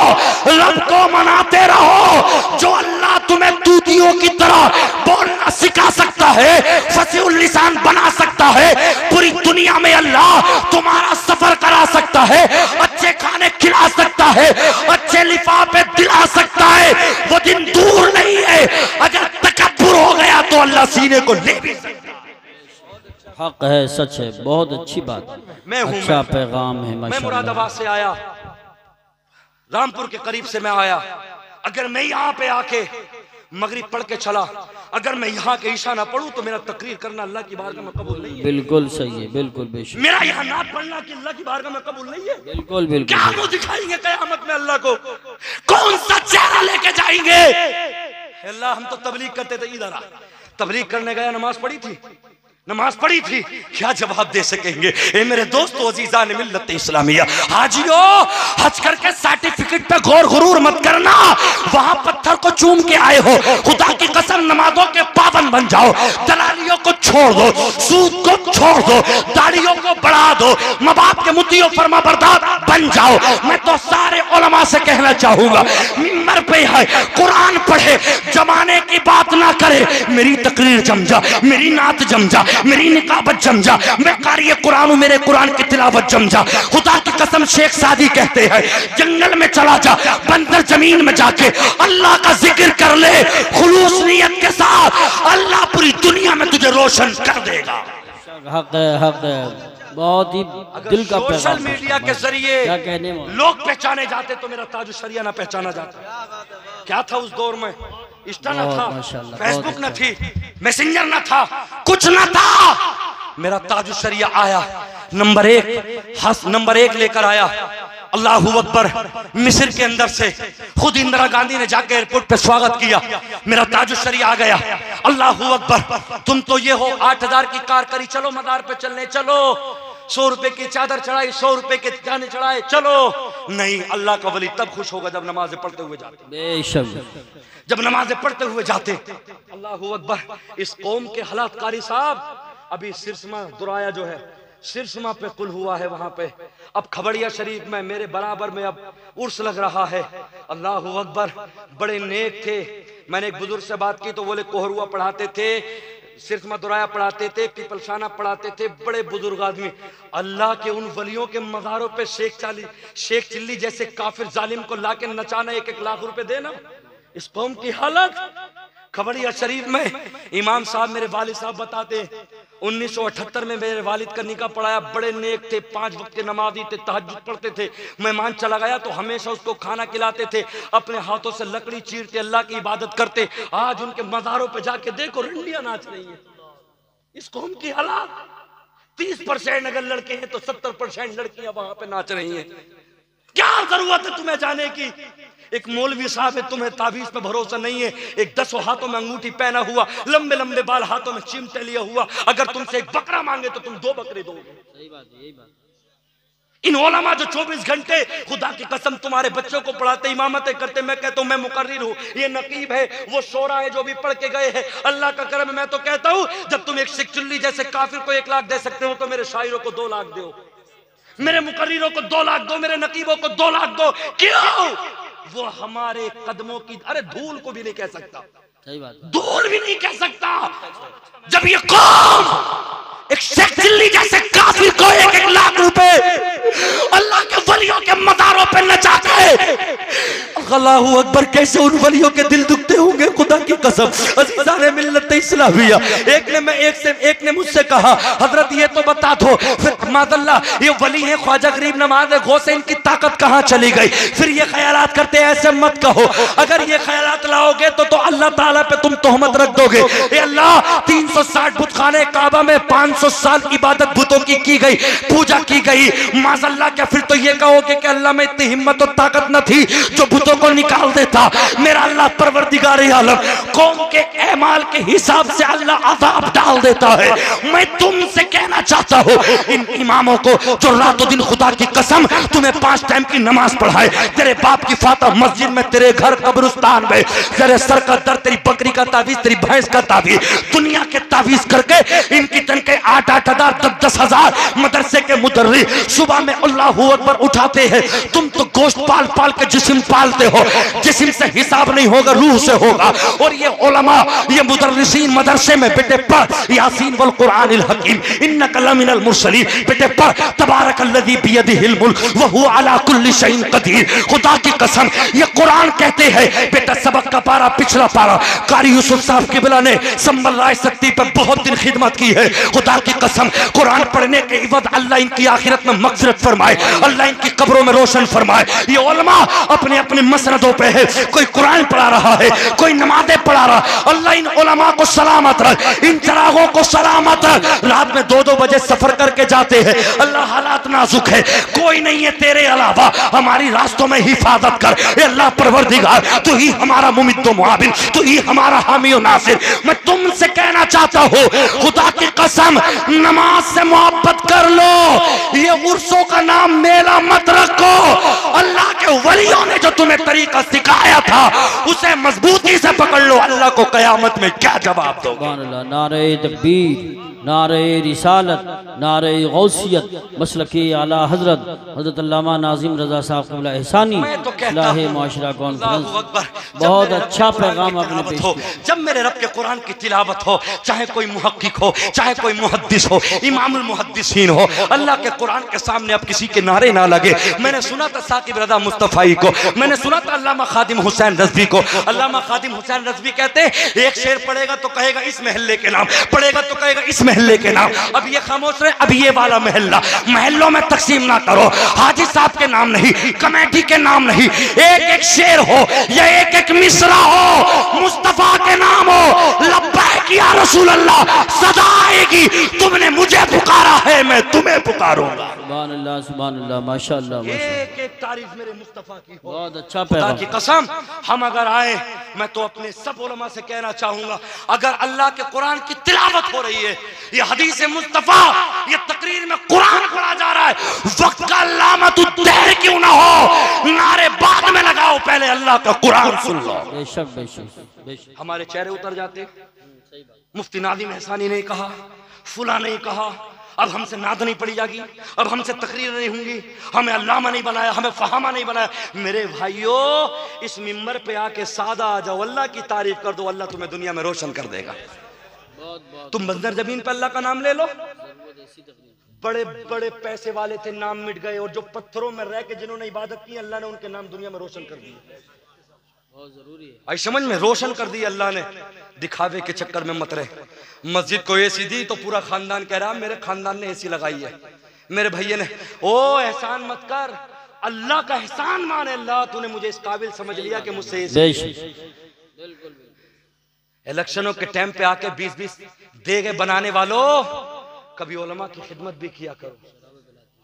रब को मनाते रहो। जो अल्लाह तुम्हें तूतियों की तरह बोलना सिखा सकता है, फसीहुल लिसान बना सकता है, पूरी दुनिया में अल्लाह तुम्हारा सफर करा सकता है, अच्छे खाने खिला सकता है, अच्छे लिफाफे दिला सकता है, वो दिन दूर नहीं है। अगर तकब्बुर हो गया तो अल्लाह सीने को ले भी सकता है। हक है, सच है, बहुत अच्छी बात, मैं हूं, अच्छा पैगाम है। मैं मुरादाबाद से आया, रामपुर के करीब से मैं आया। अगर मैं यहाँ पे आके मगरिब पढ़ के चला, अगर मैं यहाँ के ईशा ना पढ़ूं तो मेरा तकरीर करना अल्लाह की बारगाह में कबूल नहीं है। बिल्कुल सही है, बिल्कुल बेशक। मेरा यहाँ ना पढ़ना कि अल्लाह की बारगाह में कबूल नहीं है। बिल्कुल बिल्कुल। क्या मुंह दिखाएंगे कयामत में अल्लाह को? कौन सा चेहरा लेके जाएंगे? अल्लाह हम तो तबलीग करते थे, इधर आ, तबलीग करने गया, नमाज पढ़ी थी, नमाज पढ़ी थी, क्या जवाब दे सकेंगे? ए मेरे दोस्तों, अजीजा ने मिल्लत इस्लामिया, हाजियो हज करके सर्टिफिकेट पे गौर गुरूर मत करना, वहां पत्थर को चूम के आए हो। खुदा की कसम नमाजों के पाबंद बन जाओ, दलालियों को छोड़ दो, सूद को छोड़ दो, दाढ़ियों को बढ़ा दो, माँ बाप के मुद्दियों फरमा बरदार बन जाओ। मैं तो सारे उलमा से कहना चाहूंगा, मिंबर पे है, कुरान पढ़े, जमाने की बात ना करे। मेरी तकरीर जमजा, मेरी नात जमजा, मेरी निकाबत जमजा, मैं कारी कुरान हूं, मेरे कुरान की तिलावत जमजा। खुदा की कसम शेख सादी कहते हैं, जंगल में चला जा, बंदर जमीन में जाके अल्लाह का जिक्र कर ले खुलूस नियत के साथ, अल्लाह पूरी दुनिया में तुझे रोशन कर देगा। हक है, हक है, बहुत ही दिल का पैगाम। सोशल मीडिया के जरिए क्या कहने लोग पहचाने जाते तो मेरा ताजु शरिया ना पहचाना जाता। क्या था उस दौर में? इंस्टा ना था, फेसबुक ना थी, मैसेंजर ना था, कुछ ना था। मेरा ताजु शरिया आया, नंबर एक लेकर आया। अल्लाहू अकबर। मिस्र के अंदर से खुद इंदिरा गांधी ने जाकर एयरपोर्ट पे स्वागत किया, मेरा ताजु शरिया आ गया। अल्लाहू अकबर। तुम तो ये हो 8000 की कार करी, चलो मदार पे चलने चलो, 100 रुपए की चादर चढ़ाई, 100 रुपए के गाने चढ़ाए, चलो। नहीं, अल्लाह का वली तब खुश होगा जब नमाजें पढ़ते हुए जाते, बेशक जब नमाजें पढ़ते हुए जाते। अल्लाहू अकबर। इस कौम के हालात कारी साहब, अभी सिरसमा दुराया जो है, सिरसमा पे कुल हुआ है वहां पे, अब खबड़िया शरीफ में मेरे बराबर में अब उर्स लग रहा है। अल्लाहू अकबर। बड़े नेक थे, मैंने एक बुजुर्ग से बात की तो बोले कोहरुआ पढ़ाते थे, सिरसमा दुराया पढ़ाते थे, पिपलशाना पढ़ाते थे, बड़े बुजुर्ग आदमी। अल्लाह के उन वलियों के मज़ारों पे शेख चिल्ली जैसे काफिर जालिम को लाके नचाना, 1-1 लाख रुपए देना। इस कौम की हालत। खबड़िया शरीफ में इमाम साहब मेरे वालिद साहब बताते, 1978 में मेरे वालिद का निकाह पढ़ाया, बड़े नेक थे, 5 वक्त के नमाजी थे, तहज्जुद पढ़ते थे। मेहमान चला गया तो हमेशा उसको खाना खिलाते थे, अपने हाथों से लकड़ी चीरते, अल्लाह की इबादत करते। आज उनके मज़ारों पे जाके देखो, रंडियां नाच रही है। इस कौम की हालत। 30% अगर लड़के हैं तो 70% लड़कियां वहां पे नाच रही हैं। क्या जरूरत है तुम्हें जाने की? एक मौलवी साहब है, तुम्हें ताबीज पे भरोसा नहीं है, एक 10 हाथों में अंगूठी पहना हुआ, लंबे लंबे बाल, हाथों में चिमटे लिया हुआ, अगर तुमसे एक बकरा मांगे तो तुम 2 बकरे दोगे। सही बात है, यही बात। इन ओलमा जो 24 घंटे खुदा की कसम तुम्हारे बच्चों को पढ़ाते, इमामतें करते, मैं कहता हूं मैं मुकर्रिर हूं, ये नकीब है, वो शोरा है जो भी पढ़ के गए हैं, अल्लाह का करम। मैं तो कहता हूं जब तुम एक शेख चिल्ली जैसे काफिर को 1 लाख दे सकते हो तो मेरे शायरों को 2 लाख दो, मेरे मुकर्रिरों को 2 लाख दो, मेरे नकीबों को 2 लाख दो। क्यों? वो हमारे कदमों की, अरे धूल को भी नहीं कह सकता, सही बात, धूल भी नहीं कह सकता। जब ये कौम एक शेख चिल्ली जैसे काफिर को 1-1 लाख रुपए अल्लाह के वलियों के मज़ारों पे नचाते, अल्लाहू अकबर, कैसे उन वलियों के दिल दुखते होंगे खुदा की कसम। अज़ीज़ाने मिल्लत इस्लामिया, एक ने मुझसे कहा, हजरत ये तो बता दो, फिर मादल्ला ये वली है, ख्वाजा गरीब नवाज है, गौस है, इनकी ताकत कहाँ चली गई? फिर ये ख्यालात करते, ऐसे मत कहो, अगर ये ख्यालात लाओगे तो अल्लाह ताला पे तुम तोहमत रख दोगे। ए अल्लाह, 360 बुतखाने काबा में 500 साल इबादत बुतों की गई, पूजा की गई, माज़ल्लाह। क्या फिर तो ये कहोगे कि अल्लाह में इतनी हिम्मत और ताकत न थी जो बुतों को निकाल देता? मेरा अल्लाह परवरदिगार आलम कौम के एमाल के हिसाब से अल्लाह अज़ाब डाल देता है। मैं तुमसे कहना चाहता हूँ, इन इमामों को जो रातों दिन खुदा की कसम तुम्हें 5 टाइम की नमाज पढ़ाए, तेरे बाप की फातह मस्जिद में, तेरे घर कब्रिस्तान में, तेरे सर का दर, तेरी बकरी का तावीज, तेरी भैंस का तावीज, दुनिया के तावीज करके इनकी तनखे 8-8 हजार 10-10 हजार मदरसे के मुदर्री सुबह में अल्लाहू अकबर उठाते हैं। तुम तो गोश्त पाल पाल के जिस्म पालते हो, जिस्म से हिसाब नहीं होगा, रूह से होगा। और ये उलमा, ये मुदर्रिसीन मदरसे में बेटे पढ़ यासीन वल कुरानिल हकीम इन्नका लमिनल मुरसलीन, बेटे पढ़ तबारकल्लज़ी बियदिहिल मुल्क व हुवा अला कुल्ली शैइन कदीर। खुदा की कसम ये कुरान कहते हैं। बेटा सबक का पारा, पिछला पारा, कारी यूसुफ साहब किबला ने संभल राय शक्ति पर बहुत दिन खिदमत की है। खुदा की कसम कुरान पढ़ने के इवद अल्लाह इनकी आखिरत में मग़फ़िरत फरमाए, अल्लाह इनकी कब्रों में रोशन फरमाए। ये उलमा अपने अपने मसनदों पे है, कोई कुरान पढ़ा रहा है, कोई नमाज़ें पढ़ा रहा। अल्लाह इन उलमा को सलामत रख, इन चरागों को सलामत रख। रात में 2-2 बजे सफर करके जाते हैं। अल्लाह हालात नाजुक है, कोई नहीं है तेरे अलावा, हमारी रास्तों में हिफाजत कर। अल्लाह परवरदिगार तू ही हमारा मुमिद्दो मुआविन, तू ही हमारा हामी और नासिर। मैं तुमसे कहना चाहता हूँ, खुदा की कसम नमाज से मोहब्बत कर लो, ये उर्सों का नाम मेला मत रखो। अल्लाह के वलियों ने जो तुम्हें तरीका सिखाया था उसे मजबूती से पकड़ लो, अल्लाह को कयामत में क्या जवाब दोगे। नारे तकबीर, नारे रिसालत, नारे गौसियत, मसलके आला हजरत हजरत अल्लामा नाज़िम रज़ा साहब क़िबला एहसानी इस्लाहे माशरा कॉन्फ्रेंस। बहुत अच्छा पैगाम आपने पेश किया। जब मेरे रब के कुरान की तिलावत हो, चाहे कोई मुहक्किक हो, चाहे कोई मुहद्दिस हो, इमामुल मुहद्दिसीन हो, अल्लाह के कुरान के सामने अब किसी के नारे ना लगे। मैंने सुना था साकिब रज़ा मुस्तफ़ाई को, मैंने सुना था अल्लामा खादिम हुसैन रज़वी को। अल्लामा खादिम हुसैन रज़वी कहते एक शेर पढ़ेगा तो कहेगा इस महल्ले के नाम, पढ़ेगा तो कहेगा इस महल्ले के नाम। अब ये खामोश रहे, अब ये वाला महल्ला, महल्लों में तकसीम ना करो। हाजी साहब के नाम नहीं, कमेटी के नाम नहीं, एक एक शेर हो या एक एक मिसरा हो, मुस्तफा के नाम हो। लब्बैक या रसूल अल्लाह, सदा आएगी। तुमने मुझे पुकारा है, मैं तुम्हें पुकारूंगा। सुभान अल्लाह, सुभान अल्लाह, माशाअल्लाह। एक एक तारीफ मेरे मुस्तफा की हो। बहुत अच्छा खुदा पैगाम की कसम हम अगर आए, मैं तो अपने सब उलमा से कहना चाहूंगा, अगर अल्लाह के कुरान की तिलावत हो रही है, ये हदीस मुस्तफा, ये तकरीर में कुरान पढ़ा जा रहा है, वक्त का लामत देर क्यों ना हो, नारे बाद में लगाओ, पहले अल्लाह का कुरान सुन लो। बेशक बेशक बेशक। हमारे चेहरे उतर जाते। मुफ्ती नादिम एहसानी नहीं कहा, फुला नहीं कहा, अब हमसे नाद नहीं पड़ी जाएगी, अब हमसे तकरीर नहीं होंगी, हमें अल्लामा नहीं बनाया, हमें फहामा नहीं बनाया। मेरे भाइयों, इस मिंबर पे आके सादा आ जाओ, अल्लाह की तारीफ कर दो, अल्लाह तुम्हें दुनिया में रोशन कर देगा। तुम बंजर जमीन पे अल्लाह का नाम ले लो, बड़े बड़े पैसे वाले थे, नाम मिट गए, और जो पत्थरों में रह के जिन्होंने इबादत की, अल्लाह ने उनके नाम दुनिया में रोशन कर दिए। बहुत जरूरी है, आई समझ में, रोशन कर दी अल्लाह ने। दिखावे के चक्कर में मत रहे। मस्जिद को एसी दी तो पूरा खानदान कह रहा मेरे खानदान ने एसी लगाई है, मेरे भैया ने। ओ एहसान मत कर, अल्लाह का एहसान माने। अल्लाह तूने मुझे इस काबिल समझ लिया कि मुझसे इलेक्शनों के टाइम पे आके 20-20 दे गए बनाने वालों, कभी उलमा की खिदमत भी किया करो।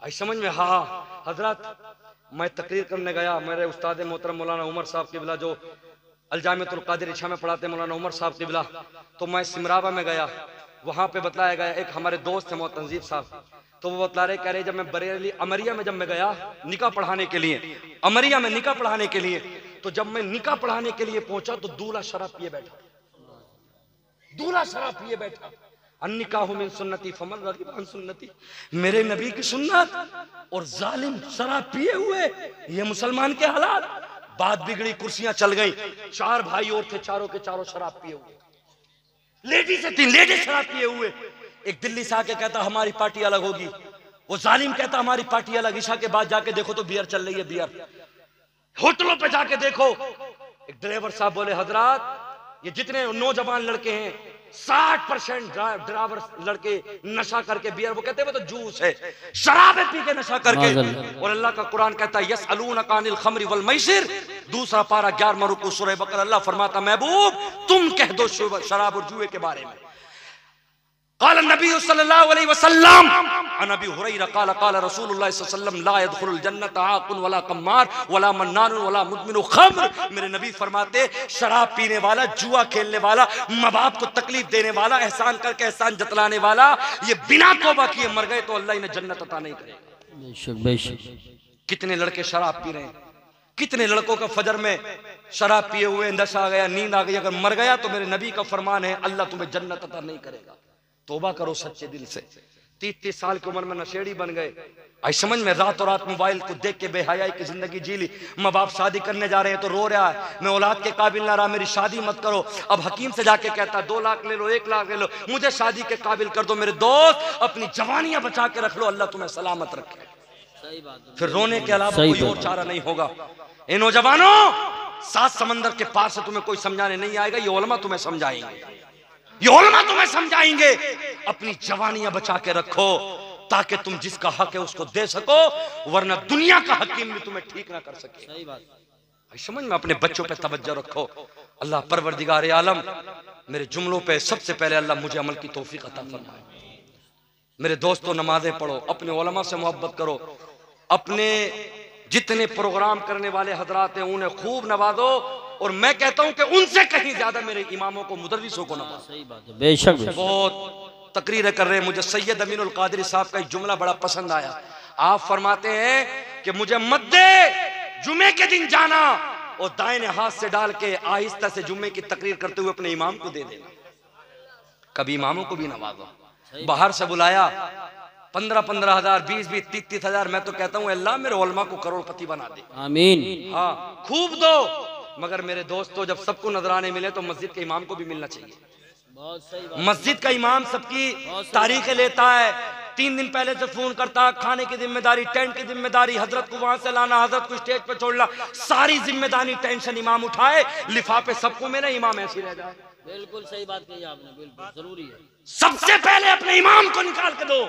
आई समझ में। हाँ हजरत, मैं तकरीर करने गया, मेरे उस्ताद मोहतरम मौलाना उमर साहब किबला जो अलजामियतुल कादिर इच्छा में पढ़ाते, मौलाना उमर साहब किबला, तो मैं सिमरावा में गया, वहाँ पे बतलाया गया, एक हमारे दोस्त है मोहतरम तंजीब साहब, तो वो बतला रहे, कह रहे जब मैं बरेली अमरिया में जब मैं गया निकाह पढ़ाने के लिए, अमरिया में निकाह पढ़ाने के लिए, तो जब मैं निकाह पढ़ाने के लिए पहुंचा तो दूल्हा शराब पिए बैठा, दूल्हा शराब पिए बैठा। अन्निकाहु मिन सुन्नती फमन रग़िब अन सुन्नती, मेरे नबी की सुन्नत, और जालिम शराब पिए हुए, ये मुसलमान के हालात। बात बिगड़ी, कुर्सियां चल गई, 4 भाई और थे, चारों के चारों शराब पिए हुए, लेडीज से 3 लेडीज शराब पिए हुए। एक दिल्ली से आके कहता हमारी पार्टी अलग होगी, वो जालिम कहता हमारी पार्टी अलग। ईशा के बाद जाके देखो तो बियर चल रही है, बियर होटलों पे जाके देखो। एक ड्राइवर साहब बोले हजरात, ये जितने नौजवान लड़के हैं 60% ड्राइवर लड़के नशा करके बियर, वो कहते हैं वो तो जूस है, शराब पी के नशा करके। और अल्लाह का कुरान कहता है यसअलूनका अनिल खम्रि वल मैसिर, दूसरा पारा 11 रुकू सूरह बकरा, अल्लाह फरमाता महबूब तुम कह दो शराब और जुए के बारे में। क़ाल नबी सल्लल्लाहु अलैहि वसल्लम अन अबी हुरैरा क़ाल क़ाल रसूलुल्लाह सल्लल्लाहु अलैहि वसल्लम ला यदखुलुल जन्नत आकुन वला कम्मार वला मन्नान वला मुदमिनु खम्र। मेरे नबी फरमाते शराब पीने वाला, जुआ खेलने वाला, माँ बाप को तकलीफ देने वाला, एहसान करके एहसान जतलाने वाला, ये बिना तौबा किए मर गए तो अल्लाह इन्हें जन्नत अता नहीं करेगा। बेशक बेशक। कितने लड़के शराब पी रहे हैं, कितने लड़कों का फजर में शराब पिए हुए नशा आ गया, नींद आ गई, अगर मर गया तो मेरे नबी का फरमान है अल्लाह तुम्हें जन्नत अता नहीं करेगा। तौबा करो सच्चे दिल से। 30-30 साल की उम्र में नशेड़ी बन गए, आई समझ में रातों रात मोबाइल को देख के बेहयाई की जिंदगी जी ली। माँ बाप शादी करने जा रहे हैं तो रो रहा है मैं औलाद के काबिल ना रहा, मेरी शादी मत करो। अब हकीम से जाके कहता 2 लाख ले लो, 1 लाख ले लो, मुझे शादी के काबिल कर दो। मेरे दोस्त अपनी जवानियां बचा के रख लो, अल्लाह तुम्हें सलामत रखे। फिर रोने के अलावा कोई और चारा नहीं होगा। इन नौजवानों, 7 समंदर के पार से तुम्हें कोई समझाने नहीं आएगा, ये उलमा तुम्हें समझाएंगे, ये उलमा तुम्हें समझाएंगे। अपनी जवानियां बचा के रखो ताकि तुम जिसका हक है उसको दे सको, वरना दुनिया का हकीम भी तुम्हें ठीक ना कर सके। सही बात। समझ में अपने बच्चों पे तवज्जो रखो। अल्लाह परवरदिगार आलम मेरे जुमलों पे सबसे पहले अल्लाह मुझे अमल की तौफीक अता फरमाए। मेरे दोस्तों, नमाजें पढ़ो, अपने उलमा से मोहब्बत करो, अपने जितने प्रोग्राम करने वाले हजरात हैं उन्हें खूब नवाजो, और मैं कहता हूं कि उनसे कहीं ज्यादा मेरे इमामों को, मुदर्रिसों को नवाजो। सही बात है, बेशक। बहुत तकरीरें कर रहे हैं, मुझे सैयद अमीनुल कादरी साहब का एक जुमला बड़ा पसंद आया। आप फरमाते हैं कि मुझे मत दे जुमे के दिन जाना और दाहिने हाथ से डाल के आहिस्ता से जुम्मे की तकरीर करते हुए अपने इमाम को दे देना। कभी इमामों को भी नवाजो। बाहर से बुलाया 15-15 हजार, 20-20, 30-30 हजार, मैं तो कहता हूँ अल्लाह मेरे उलमा को करोड़पति बना दे, आमीन। हाँ, खूब दो, मगर मेरे दोस्तों जब सबको नजराने मिले तो मस्जिद के इमाम को भी मिलना चाहिए। बहुत सही बात। मस्जिद का इमाम सबकी तारीखें लेता है, 3 दिन पहले से फोन करता है, खाने की जिम्मेदारी, टेंट की जिम्मेदारी, हजरत को वहां से लाना, हजरत को स्टेज पे छोड़ना, सारी जिम्मेदारी टेंशन इमाम उठाए, लिफाफे सबको मेरे, इमाम ऐसी रह जाए। बिल्कुल सही बात कही आपने, बिल्कुल जरूरी है। सबसे पहले अपने इमाम को निकाल के दो।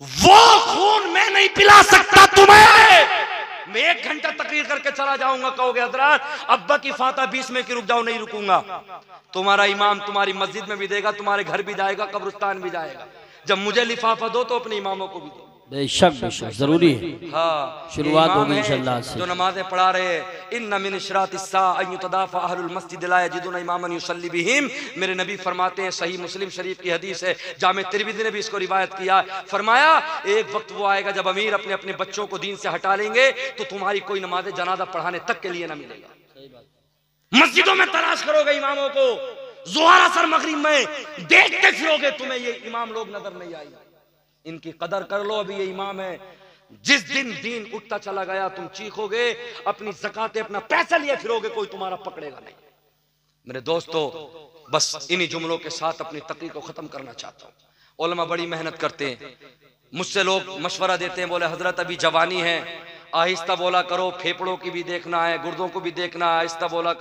वो खून मैं नहीं पिला सकता तुम्हें। मैं 1 घंटा तकरीर करके चला जाऊंगा, कहोगे हजरत अब्बा की फाता 20 में की रुक जाओ, नहीं रुकूंगा। तुम्हारा इमाम तुम्हारी मस्जिद में भी देगा, तुम्हारे घर भी जाएगा, कब्रिस्तान भी जाएगा। जब मुझे लिफाफा दो तो अपने इमामों को भी दो। बेशक बेशक जरूरी है। हाँ, शुरुआत होगी इंशाअल्लाह से। जो नमाजें पढ़ा रहे हैं, इन्ना मिन इशरातिस साअ अन युतदाफा अहलुल मस्जिद ला यजिदुना इमामन युसल्ली बिहिम। मेरे नबी फरमाते हैं, सही मुस्लिम शरीफ की हदीस है, जामे तिरमिज़ी ने भी इसको रिवायत किया, फरमाया एक वक्त वो आएगा जब अमीर अपने अपने बच्चों को दीन से हटा लेंगे तो तुम्हारी कोई नमाज जनाजा पढ़ाने तक के लिए ना मिलेगा। मस्जिदों में तलाश करोगे इमामों को, ज़ोहर असर मगरिब में देखते फिरोगे, तुम्हें ये इमाम लोग नजर नहीं आएंगे। इनकी कदर कर लो, अभी ये इमाम है। जिस दिन दीन उठता चला गया तुम चीखोगे, अपनी ज़कातें अपना पैसा लिए फिरोगे, कोई तुम्हारा पकड़ेगा नहीं। मेरे दोस्तों, बस इन्हीं जुमलों के साथ अपनी तकरीर को खत्म करना चाहता हूँ। उलमा बड़ी मेहनत करते हैं, मुझसे लोग मशवरा देते हैं, बोले हजरत अभी जवानी है, आहिस्ता बोला करो, फेफड़ों की भी देखना है, गुर्दों को भी देखना है, आहिस्ता बोला